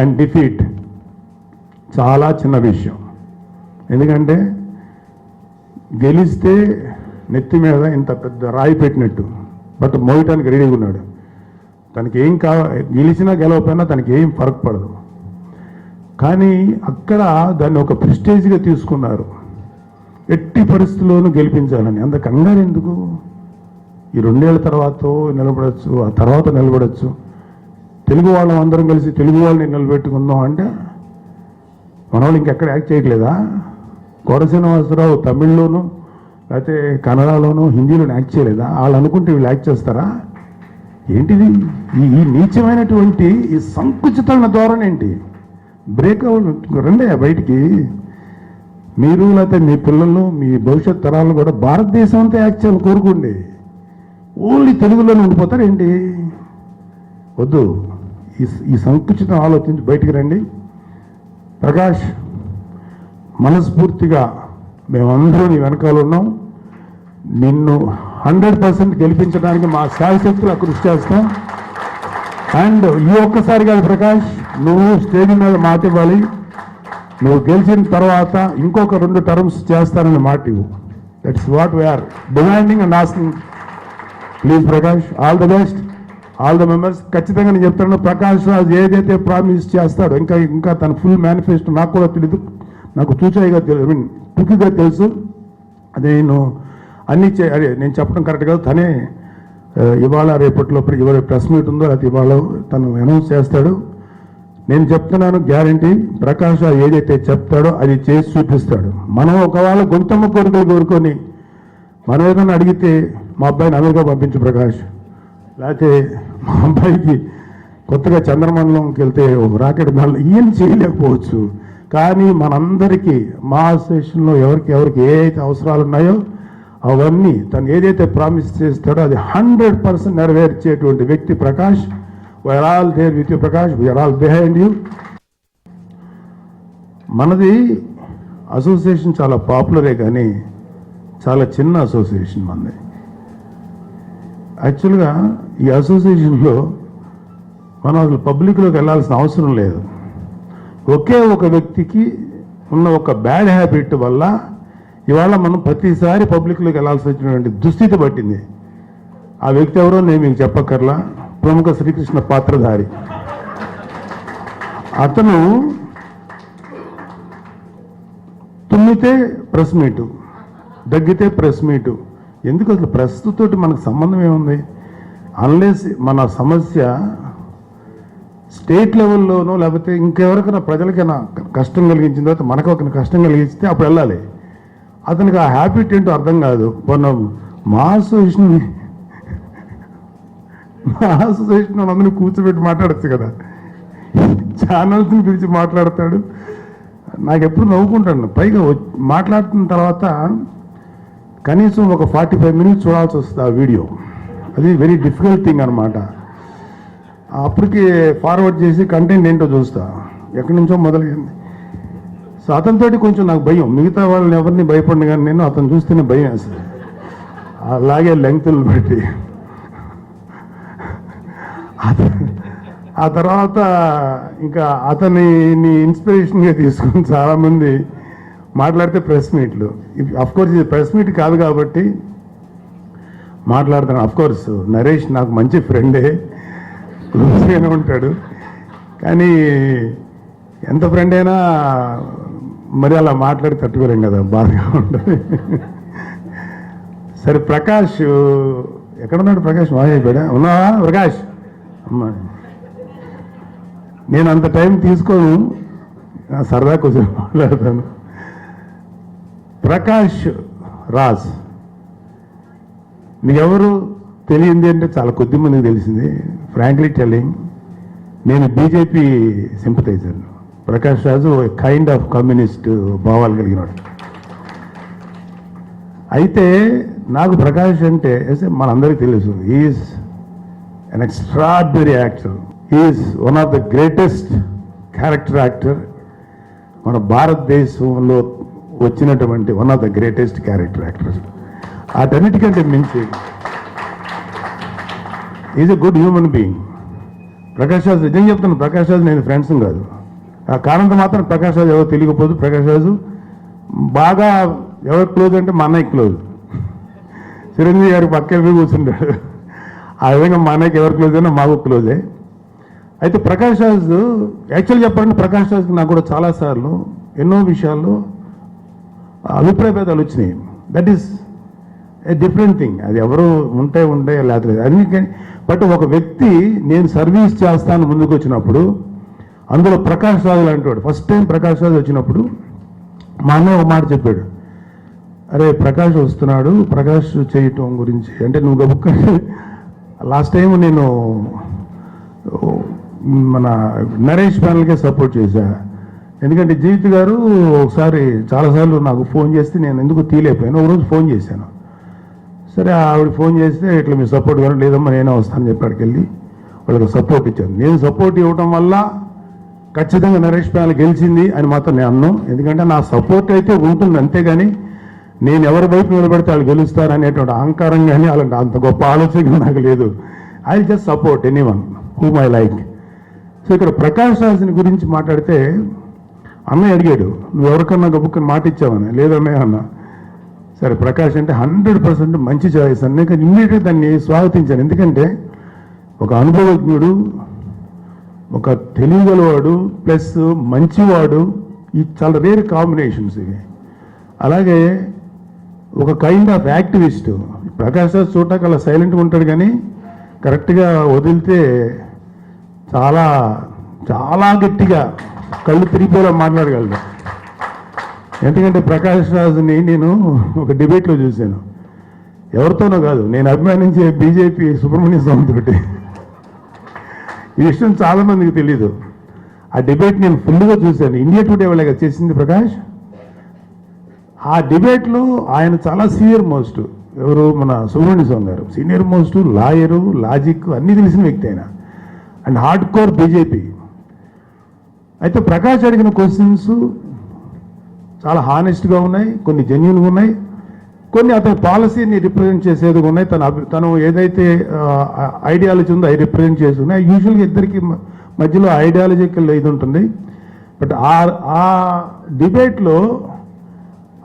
అండ్ డిఫీట్ చాలా చిన్న విషయం. ఎందుకంటే గెలిస్తే నెత్తి మీద ఇంత పెద్ద రాయి పెట్టినట్టు, బట్ మోయటానికి రెడీగా ఉన్నాడు. తనకి ఏం గెలిచినా గెలవకపోయినా తనకి ఏం ఫరక్ పడదు. కానీ అక్కడ దాన్ని ఒక ప్రెస్టేజ్గా తీసుకున్నారు, ఎట్టి పరిస్థితుల్లోనూ గెలిపించాలని. అంత కంగారు ఎందుకు? ఈ 2 ఏళ్ల తర్వాత నిలబడచ్చు, ఆ తర్వాత నిలబడచ్చు. తెలుగు వాళ్ళం అందరం కలిసి తెలుగు వాళ్ళని నిలబెట్టుకుందాం అంటే మన వాళ్ళు ఇంకెక్కడ యాక్ట్ చేయట్లేదా? కోట శ్రీనివాసరావు తమిళ్లోను లేకపోతే కన్నడలోను హిందీలోను యాక్ట్ చేయలేదా? వాళ్ళు అనుకుంటే వీళ్ళు యాక్ట్ చేస్తారా? ఏంటిది ఈ నీచమైనటువంటి ఈ సంకుచితమైన ధోరణి ఏంటి? బ్రేక్ రండి బయటికి. మీరు లేకపోతే మీ పిల్లలు మీ భవిష్యత్ తరాలను కూడా భారతదేశం అంతా యాక్ట్ చేయాలని కోరుకోండి. ఓన్లీ తెలుగులోనే ఉండిపోతారు ఏంటి? వద్దు, ఈ సంకుచితం ఆలోచించి బయటికి రండి. ప్రకాష్, మనస్ఫూర్తిగా మేమందరూ నీ వెనకాల ఉన్నాం. నిన్ను 100% గెలిపించడానికి మా శాయశక్తులు కృషి చేస్తాం. అండ్ ఈ ఒక్కసారి కాదు ప్రకాష్, నువ్వు స్టేజ్ మీద మాట ఇవ్వాలి. నువ్వు గెలిచిన తర్వాత ఇంకొక 2 టర్మ్స్ చేస్తానని మాట ఇవ్వు. That's what we are demanding and asking. Please Prakash, all the best, all the members. ఖచ్చితంగా నేను చెప్తాను, ప్రకాష్ రాజ్ ఏదైతే ప్రామిస్ చేస్తాడో ఇంకా తన ఫుల్ మేనిఫెస్టో నాకు కూడా తెలియదు, నాకు చూచాయిగా తెలుసు, టుకిగా తెలుసు. అదే నేను చెప్పడం కరెక్ట్ కాదు. తనే ఇవాళ రేపట్లో ఇవాళ ప్రెస్ మీట్ ఉందో అది ఇవాళ తను అనౌన్స్ చేస్తాడు. నేను చెప్తున్నాను, గ్యారంటీ ప్రకాష్ ఏదైతే చెప్తాడో అది చేసి చూపిస్తాడు. మనం ఒకవేళ గొంతమ్మ కోరికలు కోరుకొని మనం ఏదైనా అడిగితే మా అబ్బాయిని అమెరికా పంపించు ప్రకాష్, లేకపోతే మా అబ్బాయికి కొత్తగా చంద్రమండలంకి వెళ్తే ఒక రాకెట్ మళ్ళీ ఈయన చేయలేకపోవచ్చు, కానీ మనందరికీ మా అసోసియేషన్లో ఎవరికి ఏ అయితే అవసరాలు ఉన్నాయో అవన్నీ తను ఏదైతే ప్రామిస్ చేస్తాడో అది 100% నెరవేర్చేటువంటి వ్యక్తి Prakash. We are all there with you Prakash, we are all behind you. మనది అసోసియేషన్ చాలా పాపులరే కానీ చాలా చిన్న అసోసియేషన్ మనది. యాక్చువల్గా ఈ అసోసియేషన్లో మనం అసలు పబ్లిక్లోకి వెళ్ళాల్సిన అవసరం లేదు. ఒకే ఒక వ్యక్తికి ఉన్న ఒక బ్యాడ్ హ్యాబిట్ వల్ల ఇవాళ మనం ప్రతిసారి పబ్లిక్లోకి వెళ్ళాల్సి వచ్చినటువంటి దుస్థితి పట్టింది. ఆ వ్యక్తి ఎవరో నేను మీకు చెప్పక్కర్లా, ప్రముఖ శ్రీకృష్ణ పాత్రధారి. అతను తుమ్మితే ప్రెస్ మీటు, దగ్గితే ప్రెస్ మీటు. ఎందుకు అసలు ప్రెస్తోటి మనకు సంబంధం ఏముంది? అన్లెస్ మన సమస్య స్టేట్ లెవెల్లోనో లేకపోతే ఇంకెవరికైనా ప్రజలకైనా కష్టం కలిగించిన తర్వాత మనకు ఒక కష్టం కలిగిస్తే అప్పుడు వెళ్ళాలి. అతనికి ఆ హ్యాబిట్ ఏంటో అర్థం కాదు. మా అసోసియేషన్ అందరినీ కూర్చోబెట్టి మాట్లాడచ్చు కదా, ఛానల్స్ని పిలిచి మాట్లాడతాడు. నాకు ఎప్పుడు నవ్వుకుంటాను. పైగా మాట్లాడుతున్న తర్వాత కనీసం ఒక 45 minutes చూడాల్సి వస్తుంది ఆ వీడియో. అది వెరీ డిఫికల్ట్ థింగ్ అనమాట. అప్పటికి ఫార్వర్డ్ చేసి కంటెంట్ ఏంటో చూస్తా, ఎక్కడి నుంచో మొదలైంది. సో అతనితో కొంచెం నాకు భయం. మిగతా వాళ్ళని ఎవరిని భయపడిన కానీ నేను అతను చూస్తేనే భయం వేస్తుంది, అలాగే లెంగ్త్లు పెట్టి. ఆ తర్వాత ఇంకా అతని ఇన్స్పిరేషన్గా తీసుకుని చాలామంది మాట్లాడితే ప్రెస్ మీట్లు. అఫ్కోర్స్ ఇది ప్రెస్ మీట్ కాదు కాబట్టి మాట్లాడుతాను. అఫ్కోర్స్ నరేష్ నాకు మంచి ఫ్రెండే, క్లోజ్గానే ఉంటాడు. కానీ ఎంత ఫ్రెండ్ అయినా మరి అలా మాట్లాడి తట్టుకోలేం కదా, బాధగా ఉంటుంది. సరే ప్రకాష్ ఎక్కడున్నాడు? ప్రకాష్ మాయైపోయాడా? ఉన్నావా ప్రకాష్? అమ్మా నేను అంత టైం తీసుకోను, సరదా కొంచెం మాట్లాడతాను. ప్రకాష్ రాజ్ మీకెవరు తెలియంది అంటే చాలా కొద్ది మందికి తెలిసింది. ఫ్రాంక్లీ టెల్లింగ్, నేను BJP sympathiser. Prakash Raju kind of communist భావాలు కలిగినాడు. అయితే నాకు ప్రకాష్ అంటే మనందరికీ తెలుసు, is an extraordinary actor. He is one of the greatest character actor. మన భారతదేశంలో వచ్చినటువంటి one of the greatest character actors. అటన్నిటికంటే మించి is a good human being. Prakash Raju నిజం చెప్తాను, ప్రకాష్ రాజు నేను ఫ్రెండ్స్ కాదు. ఆ కారణంతో మాత్రం ప్రకాష్ రాజు ఎవరు తెలియకపోదు. ప్రకాష్ రాజు బాగా ఎవరు క్లోజ్ అంటే మా అన్నయ్య క్లోజ్. చిరంజీవి గారికి పక్కన కూర్చుంటాడు. ఆ విధంగా మా అన్నయ్యకి ఎవరు క్లోజ్ అయినా మాకు క్లోజే. అయితే ప్రకాష్ రాజు యాక్చువల్ చెప్పాలంటే ప్రకాష్ రాజుకి నాకు కూడా చాలాసార్లు ఎన్నో విషయాల్లో అభిప్రాయ భేదాలు వచ్చినాయి. That is a different thing. అది ఎవరు ఉంటే లేకపోతే అందుకని. బట్ ఒక వ్యక్తి నేను సర్వీస్ చేస్తాను ముందుకు వచ్చినప్పుడు అందులో ప్రకాష్ రాజు లాంటి వాడు. ఫస్ట్ టైం ప్రకాష్ రాజు వచ్చినప్పుడు మా అన్నయ్య ఒక మాట చెప్పాడు, అరే ప్రకాష్ వస్తున్నాడు, ప్రకాష్ చేయటం గురించి అంటే నువ్వు గబుక్క. లాస్ట్ టైం నేను మన నరేష్ ప్యానల్కే సపోర్ట్ చేశా. ఎందుకంటే జీవిత్ గారు ఒకసారి చాలాసార్లు నాకు ఫోన్ చేస్తే నేను ఎందుకు తీయలేకపోయాను. ఒకరోజు ఫోన్ చేశాను. సరే ఆవిడ ఫోన్ చేస్తే ఇట్లా మీ సపోర్ట్ కానీ లేదమ్మా నేనే వస్తానని చెప్పి అక్కడికి వెళ్ళి వాళ్ళకి సపోర్ట్ ఇచ్చాను. నేను సపోర్ట్ ఇవ్వటం వల్ల ఖచ్చితంగా నరేష్ ప్యానల్ గెలిచింది అని మాత్రం నేను అన్నాను. ఎందుకంటే నా సపోర్ట్ అయితే ఉంటుంది, అంతేగాని నేను ఎవరి వైపు నిలబెడితే వాళ్ళు గెలుస్తారు అనేటువంటి అహంకారం కానీ అలాంటి అంత గొప్ప ఆలోచన నాకు లేదు. I just support anyone whom I like. So ఇక్కడ ప్రకాష్ రాజుని గురించి మాట్లాడితే అన్నయ్య అడిగాడు, నువ్వు ఎవరికన్నా గొప్పని మాట ఇచ్చావని. లేదన్నయ్య అన్న. సరే ప్రకాష్ అంటే 100% మంచి చాయిస్ అన్న. కానీ ఇమ్మీడియట్గా దాన్ని స్వాగతించాను. ఎందుకంటే ఒక అనుభవజ్ఞుడు, ఒక తెలియగలవాడు, ప్లస్ మంచివాడు, ఈ చాలా రేర్ కాంబినేషన్స్ ఇవి. అలాగే ఒక kind of activist. Prakash Raj చూడటానికి అలా సైలెంట్గా ఉంటాడు, కానీ కరెక్ట్గా వదిలితే చాలా చాలా గట్టిగా కళ్ళు తిరిగిపోయేలా మాట్లాడగలడు. ఎందుకంటే ప్రకాష్ రాజుని నేను ఒక డిబేట్లో చూశాను. ఎవరితోనో కాదు, నేను అభిమానించే బీజేపీ సుబ్రహ్మణ్య స్వామి తోటి. ఈ విషయం చాలా మందికి తెలీదు. ఆ డిబేట్ నేను ఫుల్గా చూశాను. ఇండియా టుడే వాళ్ళగా చేసింది ప్రకాష్. ఆ డిబేట్లో ఆయన చాలా సీనియర్ మోస్ట్. ఎవరు? మన సుబ్రహ్మణ్య స్వామి గారు. సీనియర్ మోస్ట్, లాయరు, లాజిక్ అన్నీ తెలిసిన వ్యక్తి ఆయన. And hard core BJP. అయితే ప్రకాష్ అడిగిన క్వశ్చన్స్ చాలా హానెస్ట్గా ఉన్నాయి, కొన్ని జెన్యున్గా ఉన్నాయి, కొన్ని అతని పాలసీని రిప్రజెంట్ చేసేది ఉన్నాయి. తను ఏదైతే ఐడియాలజీ ఉందో అవి రిప్రజెంట్ చేసి ఉన్నాయి. యూజువల్గా ఇద్దరికి మధ్యలో ఐడియాలజికల్ ఇది ఉంటుంది. బట్ ఆ డిబేట్లో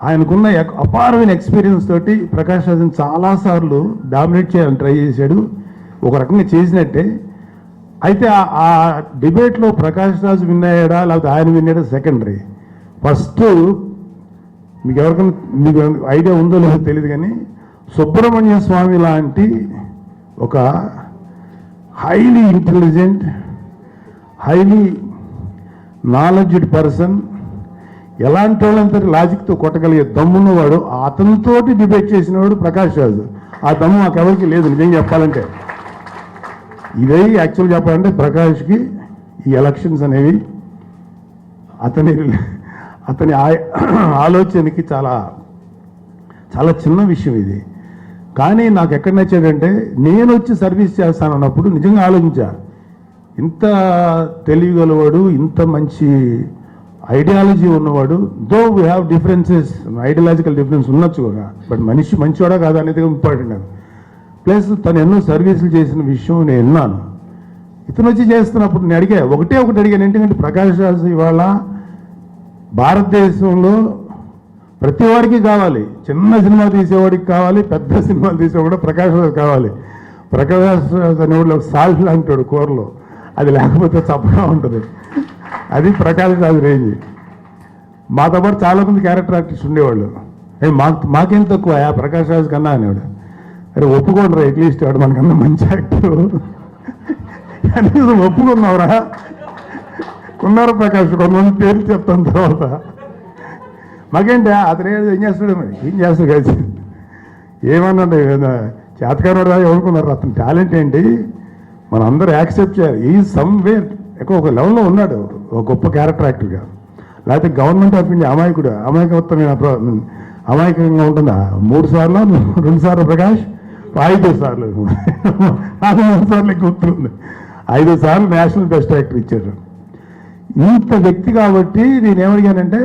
ఆయనకున్న అపారమైన ఎక్స్పీరియన్స్ తోటి ప్రకాష్ రాజ్ని చాలాసార్లు డామినేట్ చేయాలని ట్రై చేశాడు. ఒక రకంగా చేసినట్టే. అయితే ఆ డిబేట్లో ప్రకాష్ రాజ్ విన్ అయ్యాడా లేకపోతే ఆయన విన్ అయ్యాడా సెకండరీ. ఫస్ట్ మీకు ఎవరికైనా మీకు ఐడియా ఉందో లేదో తెలియదు కానీ సుబ్రహ్మణ్య స్వామి లాంటి ఒక highly intelligent, highly knowledged person, ఎలాంటి వాళ్ళంతా లాజిక్తో కొట్టగలిగే దమ్మున్నవాడు, అతనితోటి డిబేట్ చేసినవాడు ప్రకాష్ రాజు. ఆ దమ్ము మాకెవరికి లేదు నిజంగా చెప్పాలంటే. ఇదే యాక్చువల్ చెప్పాలంటే ప్రకాష్కి ఈ ఎలక్షన్స్ అనేవి అతని ఆలోచనకి చాలా చాలా చిన్న విషయం ఇది. కానీ నాకు ఎక్కడ నచ్చేదంటే నేను వచ్చి సర్వీస్ చేస్తానన్నప్పుడు నిజంగా ఆలోచించా. ఇంత తెలియగలవాడు, ఇంత మంచి ఐడియాలజీ ఉన్నవాడు. Though we have differences, ideological difference ఉండొచ్చు కదా, బట్ మనిషి మంచివాడా కాదా అనేది ఇంపార్టెంట్ నాకు. ప్లస్ తను ఎన్నో సర్వీసులు చేసిన విషయం నేను విన్నాను. ఇతను వచ్చి చేస్తున్నప్పుడు నేను ఒకటి అడిగాను. ఏంటంటే ప్రకాష్ రాజ్ ఇవాళ భారతదేశంలో ప్రతి వాడికి కావాలి. చిన్న సినిమా తీసేవాడికి కావాలి, పెద్ద సినిమాలు తీసేవాడు ప్రకాష్ రాజ్ కావాలి. ప్రకాష్ రాజ్ అనేవాళ్ళు సాల్ట్ లాంటాడు కూరలో, అది లేకపోతే చప్పగా ఉంటుంది. అది ప్రకాష్ రాజ్ రేంజ్. మాతో పాటు చాలామంది క్యారెక్టర్ ఆర్టిస్ట్ ఉండేవాళ్ళు. మాకేం తక్కువ ప్రకాష్ రాజ్ కన్నా అనేవాడు. అరే ఒప్పుకోండి రా, అట్లీస్ట్ వాడు మనకన్నా మంచి యాక్టర్ కనీసం ఒప్పుకున్నావురా. ఉన్నారు ప్రకాష్, కొంతమంది పేరు చెప్తాను తర్వాత. మాకేంటి అతను ఏం చేస్తాడు, మరి ఏం చేస్తాడు కలిసి ఏమన్నాడు చేతకారు ఎవరుకున్నారు. అతని టాలెంట్ ఏంటి మనం అందరూ యాక్సెప్ట్ చేయాలి. ఈ సమ్వేర్ ఒక లెవెల్లో ఉన్నాడు, ఒక గొప్ప క్యారెక్టర్ యాక్టర్గా. లేకపోతే గవర్నమెంట్ ఆఫ్ ఇండియా అమాయకంగా ఉంటుందా? 3 సార్లు 2 సార్లు ప్రకాష్, 5 సార్లు 3 సార్లు గుర్తుంది. 5 సార్లు నేషనల్ బెస్ట్ యాక్టర్ ఇచ్చారు. ఇంత వ్యక్తి కాబట్టి నేనేమడిగానంటే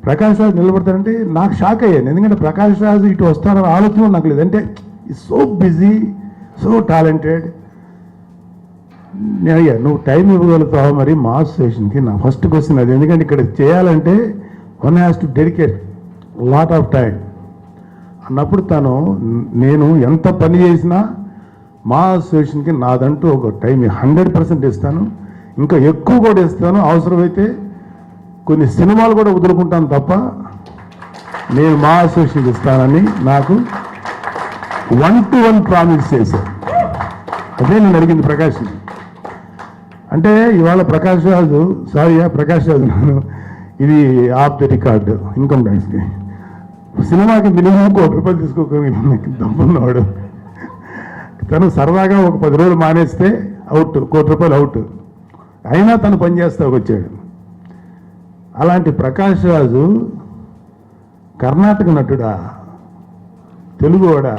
ప్రకాష్ రాజ్ నిలబడతానంటే నాకు షాక్ అయ్యాను. ఎందుకంటే ప్రకాష్ రాజ్ ఇటు వస్తానని ఆలోచన నాకు లేదంటే సో బిజీ, సో టాలెంటెడ్. నేను అయ్యా నువ్వు టైం ఇవ్వగలుగుతావా మరి మా అసోసియేషన్కి? నా ఫస్ట్ క్వశ్చన్ అది. ఎందుకంటే ఇక్కడ చేయాలంటే one has to dedicate lot of time అన్నప్పుడు నేను ఎంత పని చేసినా మా అసోసియేషన్కి నాదంటూ ఒక టైం 100% ఇస్తాను, ఇంకా ఎక్కువ కూడా ఇస్తాను. అవసరమైతే కొన్ని సినిమాలు కూడా వదులుకుంటాను తప్ప నేను మా అసోసియేషన్కి ఇస్తానని నాకు 1-to-1 ప్రామిస్ చేశాను. అదే నేను అడిగింది ప్రకాష్ని. అంటే ఇవాళ ప్రకాష్ రాజు ప్రకాష్ రాజు ఇది ఆఫ్ ది రికార్డు ఇన్కమ్ ట్యాక్స్కి సినిమాకి మినిమం ₹1 తీసుకోక దమ్మున్నవాడు. తను సరదాగా ఒక 10 రోజులు మానేస్తే అవుట్, ₹1 అవుట్. అయినా తను పనిచేస్తా వచ్చాడు. అలాంటి ప్రకాష్ రాజు కర్ణాటక నటుడా, తెలుగువాడా?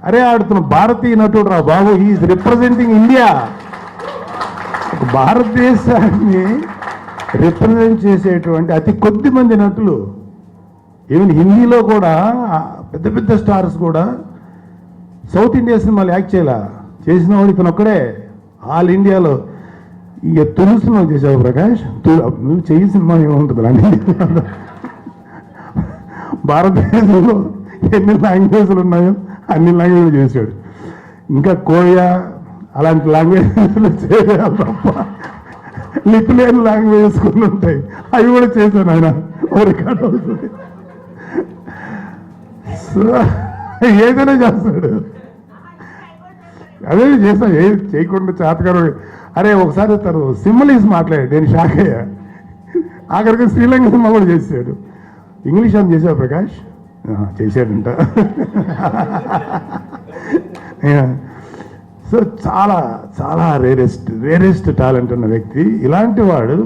అరే ఆడుతున్న భారతీయ నటుడు రా బాబు. Is representing India. భారతదేశాన్ని రిప్రజెంట్ చేసేటువంటి అతి కొద్ది మంది నటులు. ఈవెన్ హిందీలో కూడా పెద్ద పెద్ద స్టార్స్ కూడా సౌత్ ఇండియా సినిమాలు యాక్ట్ చేసిన వాడు ఇతను ఒక్కడే ఆల్ ఇండియాలో. ఇక తెలుగు సినిమా చేసావు ప్రకాష్, నువ్వు చెయ్యి సినిమా ఏముంటుంది అని. భారతదేశంలో ఎన్ని లాంగ్వేజ్లు ఉన్నాయో అన్ని లాంగ్వేజ్లు చేశాడు. ఇంకా కోయా అలాంటి లాంగ్వేజ్లు చేయాలి తప్ప లిప్ లేని లాంగ్వేజెస్ కొన్ని ఉంటాయి, అవి కూడా చేశాను ఆయన. ఓ రికార్డ్ అవుతుంది. సో ఏదైనా చేస్తాడు. అదే చేస్తా, ఏది చేయకుండా చేతగారు. అరే ఒకసారి తను సింబలీస్ మాట్లాడాడు, నేను షాక్ అయ్యా. ఆఖరికి శ్రీలంక సినిమా కూడా చేశాడు. ఇంగ్లీష్ అని చేశావు ప్రకాష్? చేశాడంట. సో చాలా చాలా రేరెస్ట్ టాలెంట్ ఉన్న వ్యక్తి. ఇలాంటి వాడు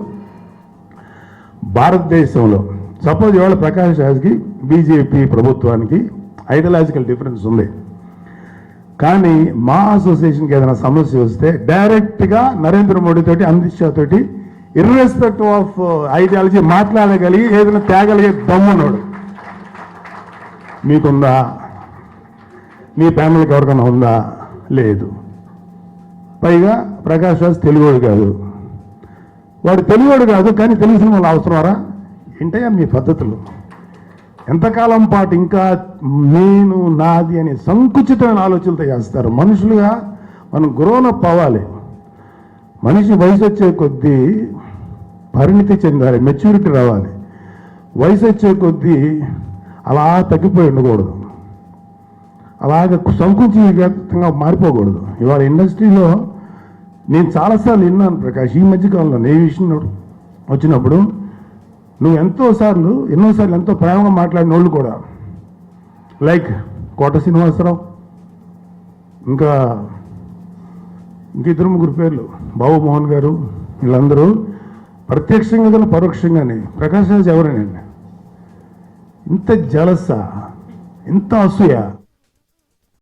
భారతదేశంలో సపోజ్ ఇవాళ ప్రకాష్ రాజ్కి బీజేపీ ప్రభుత్వానికి ఐడియాలజికల్ డిఫరెన్స్ ఉంది, కానీ మా అసోసియేషన్కి ఏదైనా సమస్య వస్తే డైరెక్ట్గా నరేంద్ర మోడీ తోటి, అమిత్ షా తోటి ఇర్రెస్పెక్టివ్ ఆఫ్ ఐడియాలజీ మాట్లాడగలిగి ఏదైనా తేగలిగే దమ్మున్నాడు. మీకుందా? మీ ఫ్యామిలీకి ఎవరికైనా ఉందా? లేదు. పైగా ప్రకాష్ రాజ్ తెలుగువాడు కాదు. వాడు తెలుగువాడు కాదు, కానీ తెలుగు సినిమాలు అవసరమారా? ఏంటయ్యా మీ పద్ధతులు? ఎంతకాలం పాటు ఇంకా నేను నాది అనే సంకుచితమైన ఆలోచనలతో చేస్తారు. మనుషులుగా మనం గ్రోనప్ అవ్వాలి. మనిషి వయసు వచ్చే కొద్దీ పరిణితి చెందాలి, మెచ్యూరిటీ రావాలి. వయసు వచ్చే కొద్దీ అలా తగ్గిపోయి ఉండకూడదు, అలాగ సంకుచితంగా మారిపోకూడదు. ఇవాళ ఇండస్ట్రీలో నేను చాలాసార్లు విన్నాను ప్రకాష్, ఈ మధ్యకాలంలో ఏ విషయం వచ్చినప్పుడు నువ్వు ఎన్నోసార్లు ఎంతో ప్రేమగా మాట్లాడిన వాళ్ళు కూడా, లైక్ కోట శ్రీనివాసరావు, ఇంకా ఇద్దరు ముగ్గురు పేర్లు, బాబు మోహన్ గారు, వీళ్ళందరూ ప్రత్యక్షంగా కానీ పరోక్షంగానే ప్రకాష్ రాజ్ ఎవరేనండి? ఇంత జలస, ఇంత అసూయ